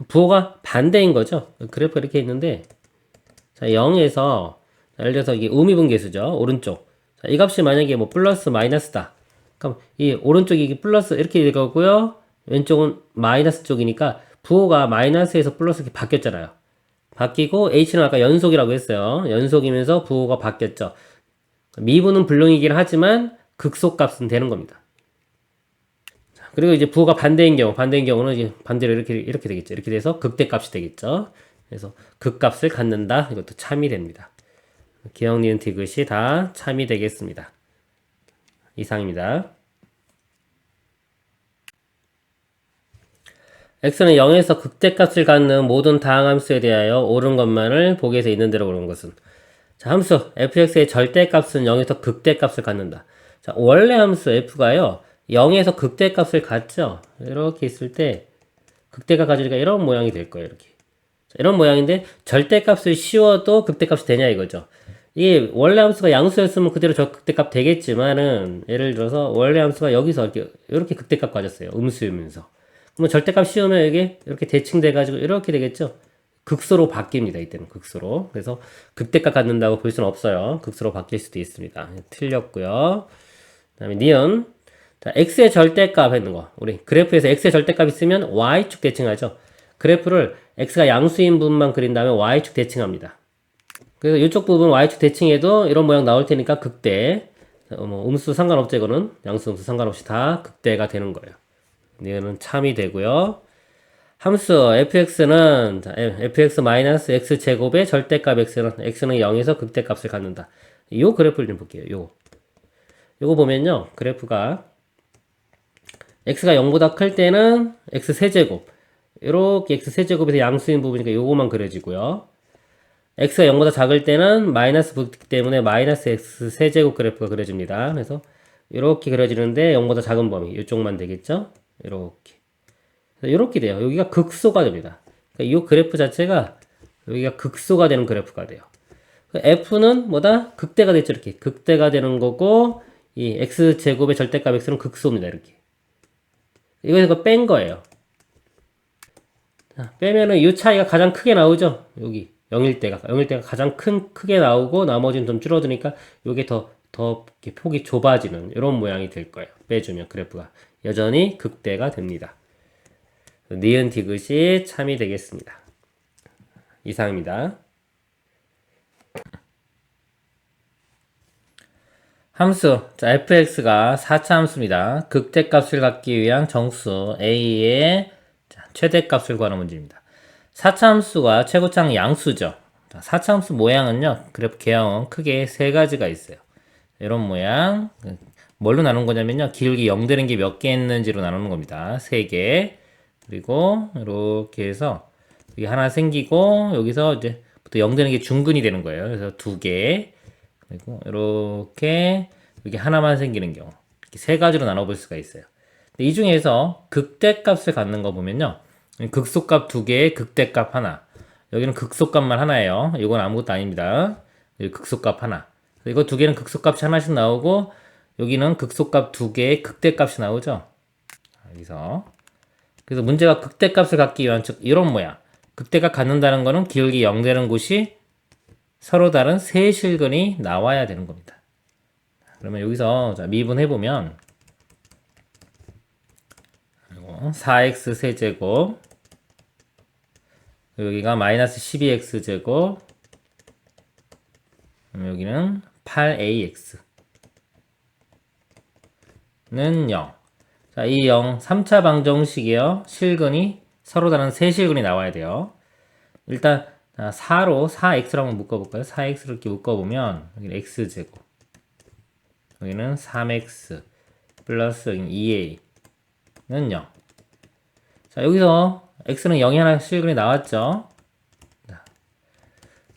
부호가 반대인 거죠. 그래프가 이렇게 있는데 자, 0에서 예를 들어서 이게 우미분계수죠. 오른쪽. 자, 이 값이 만약에 뭐 플러스 마이너스다. 그럼 이 오른쪽이 이게 플러스 이렇게 될 거고요. 왼쪽은 마이너스 쪽이니까 부호가 마이너스에서 플러스 이렇게 바뀌었잖아요. 바뀌고 h는 아까 연속이라고 했어요. 연속이면서 부호가 바뀌었죠. 미분은 불능이긴 하지만 극소값은 되는 겁니다. 그리고 이제 부호가 반대인 경우는 이제 반대로 이렇게 되겠죠. 이렇게 돼서 극대값이 되겠죠. 그래서 극값을 갖는다. 이것도 참이 됩니다. 기억, 니은, 디귿이 다 참이 되겠습니다. 이상입니다. x는 0에서 극대값을 갖는 모든 다항함수에 대하여 옳은 것만을 보기에서 있는 대로 고른 것은 자, 함수 fx의 절대값은 0에서 극대값을 갖는다. 자, 원래 함수 f가요. 0에서 극대값을 갖죠. 이렇게 있을 때 극대값 가지니까 이런 모양이 될 거예요. 이렇게. 자, 이런 모양인데 절대값을 씌워도 극대값이 되냐 이거죠. 이게 원래 함수가 양수였으면 그대로 저 극대값 되겠지만은 예를 들어서 원래 함수가 여기서 이렇게 극대값 가졌어요. 음수이면서. 그러면 절대값 씌우면 이게 이렇게 대칭돼 가지고 이렇게 되겠죠. 극소로 바뀝니다. 이때는 극소로. 그래서 극대값 갖는다고 볼 수는 없어요. 극소로 바뀔 수도 있습니다. 틀렸고요. 그다음에 니은. 자, x의 절대값 했는 거. 우리 그래프에서 x의 절대값 있으면 y축 대칭하죠. 그래프를 x가 양수인 부분만 그린 다음에 y축 대칭합니다. 그래서 이쪽 부분 y축 대칭해도 이런 모양 나올 테니까 극대. 뭐 음수 상관없죠. 이거는 양수 음수 상관없이 다 극대가 되는 거예요. 이거는 참이 되고요. 함수 fx는 fx 마이너스 x 제곱의 절대값 x는 0에서 극대값을 갖는다. 요 그래프를 좀 볼게요. 요거 보면요. 그래프가 x가 0보다 클 때는 x 세제곱 이렇게 x 세제곱에서 양수인 부분이니까 요거만 그려지고요. x가 0보다 작을 때는 마이너스 붙기 때문에 마이너스 x 세제곱 그래프가 그려집니다. 그래서 이렇게 그려지는데 0보다 작은 범위 이쪽만 되겠죠? 이렇게 돼요. 여기가 극소가 됩니다. 그러니까 이 그래프 자체가 여기가 극소가 되는 그래프가 돼요. f는 뭐다? 극대가 됐죠. 이렇게 극대가 되는 거고 이 x 제곱의 절대값 x는 극소입니다. 이렇게 이거 뺀 거예요. 자, 빼면은 이 차이가 가장 크게 나오죠. 여기 0일 때가 가장 크게 나오고 나머지는 좀 줄어드니까 이게 더 이렇게 폭이 좁아지는 이런 모양이 될 거예요. 빼주면 그래프가 여전히 극대가 됩니다. 니은 디귿이 참이 되겠습니다. 이상입니다. 함수, 자, fx가 4차 함수입니다. 극대값을 갖기 위한 정수 a의 최대값을 구하는 문제입니다. 4차 함수가 최고차는 양수죠. 자, 4차 함수 모양은요, 그래프 개형은 크게 세 가지가 있어요. 이런 모양. 뭘로 나눈 거냐면요, 기울기 0 되는 게 몇 개 있는지로 나누는 겁니다. 3개. 그리고 이렇게 해서 여기 하나 생기고 여기서 이제 부터 0 되는 게 중근이 되는 거예요. 그래서 2개. 그리고 이렇게 여기 하나만 생기는 경우 이렇게 세 가지로 나눠볼 수가 있어요. 근데 이 중에서 극대값을 갖는 거 보면요, 극소값 2개에 극대값 하나. 여기는 극소값만 하나예요. 이건 아무것도 아닙니다. 여기 극소값 하나. 이거 2개는 극소값이 하나씩 나오고 여기는 극소값 2개에 극대값이 나오죠. 여기서 그래서 문제가 극대값을 갖기 위한 즉 이런 모양. 극대값 갖는다는 거는 기울기 0 되는 곳이 서로 다른 세 실근이 나와야 되는 겁니다. 그러면 여기서 자, 미분해보면 4x 세제곱 여기가 마이너스 12x 제곱 여기는 8ax 는 0. 자, 이 0, 3차 방정식이요. 실근이 서로 다른 세 실근이 나와야 돼요. 일단 4로 4x로 한번 묶어볼까요? 4x를 이렇게 묶어보면 여기는 x제곱 여기는 3x 플러스 2a는 0. 자, 여기서 x는 0이 하나 실근이 나왔죠.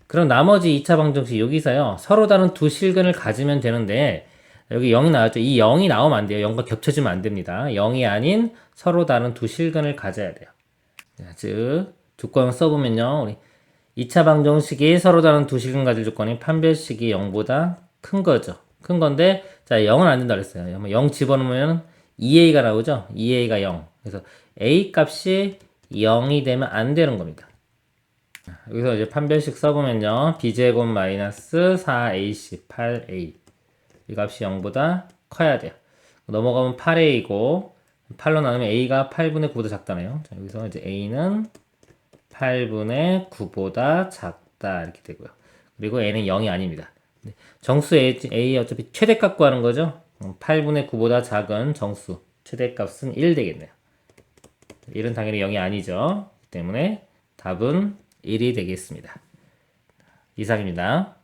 그럼 나머지 2차 방정식 여기서요. 서로 다른 두 실근을 가지면 되는데 여기 0이 나왔죠. 이 0이 나오면 안 돼요. 0과 겹쳐지면 안 됩니다. 0이 아닌 서로 다른 두 실근을 가져야 돼요. 자, 즉 조건 써보면요. 우리 2차 방정식이 서로 다른 두 실근 가질 조건이 판별식이 0보다 큰 거죠. 큰 건데 자 0은 안 된다 그랬어요. 0 집어넣으면 2a가 나오죠. 2a가 0. 그래서 a 값이 0이 되면 안 되는 겁니다. 여기서 이제 판별식 써보면요. b제곱 마이너스 4ac 8a 이 값이 0보다 커야 돼요. 넘어가면 8a이고 8로 나누면 a가 8분의 9보다 작다네요. 자, 여기서 이제 a는 8분의 9보다 작다 이렇게 되고요. 그리고 a는 0이 아닙니다. 정수 a 어차피 최대값 구하는 거죠. 8분의 9보다 작은 정수 최대값은 1 되겠네요. 1은 당연히 0이 아니죠. 때문에 답은 1이 되겠습니다. 이상입니다.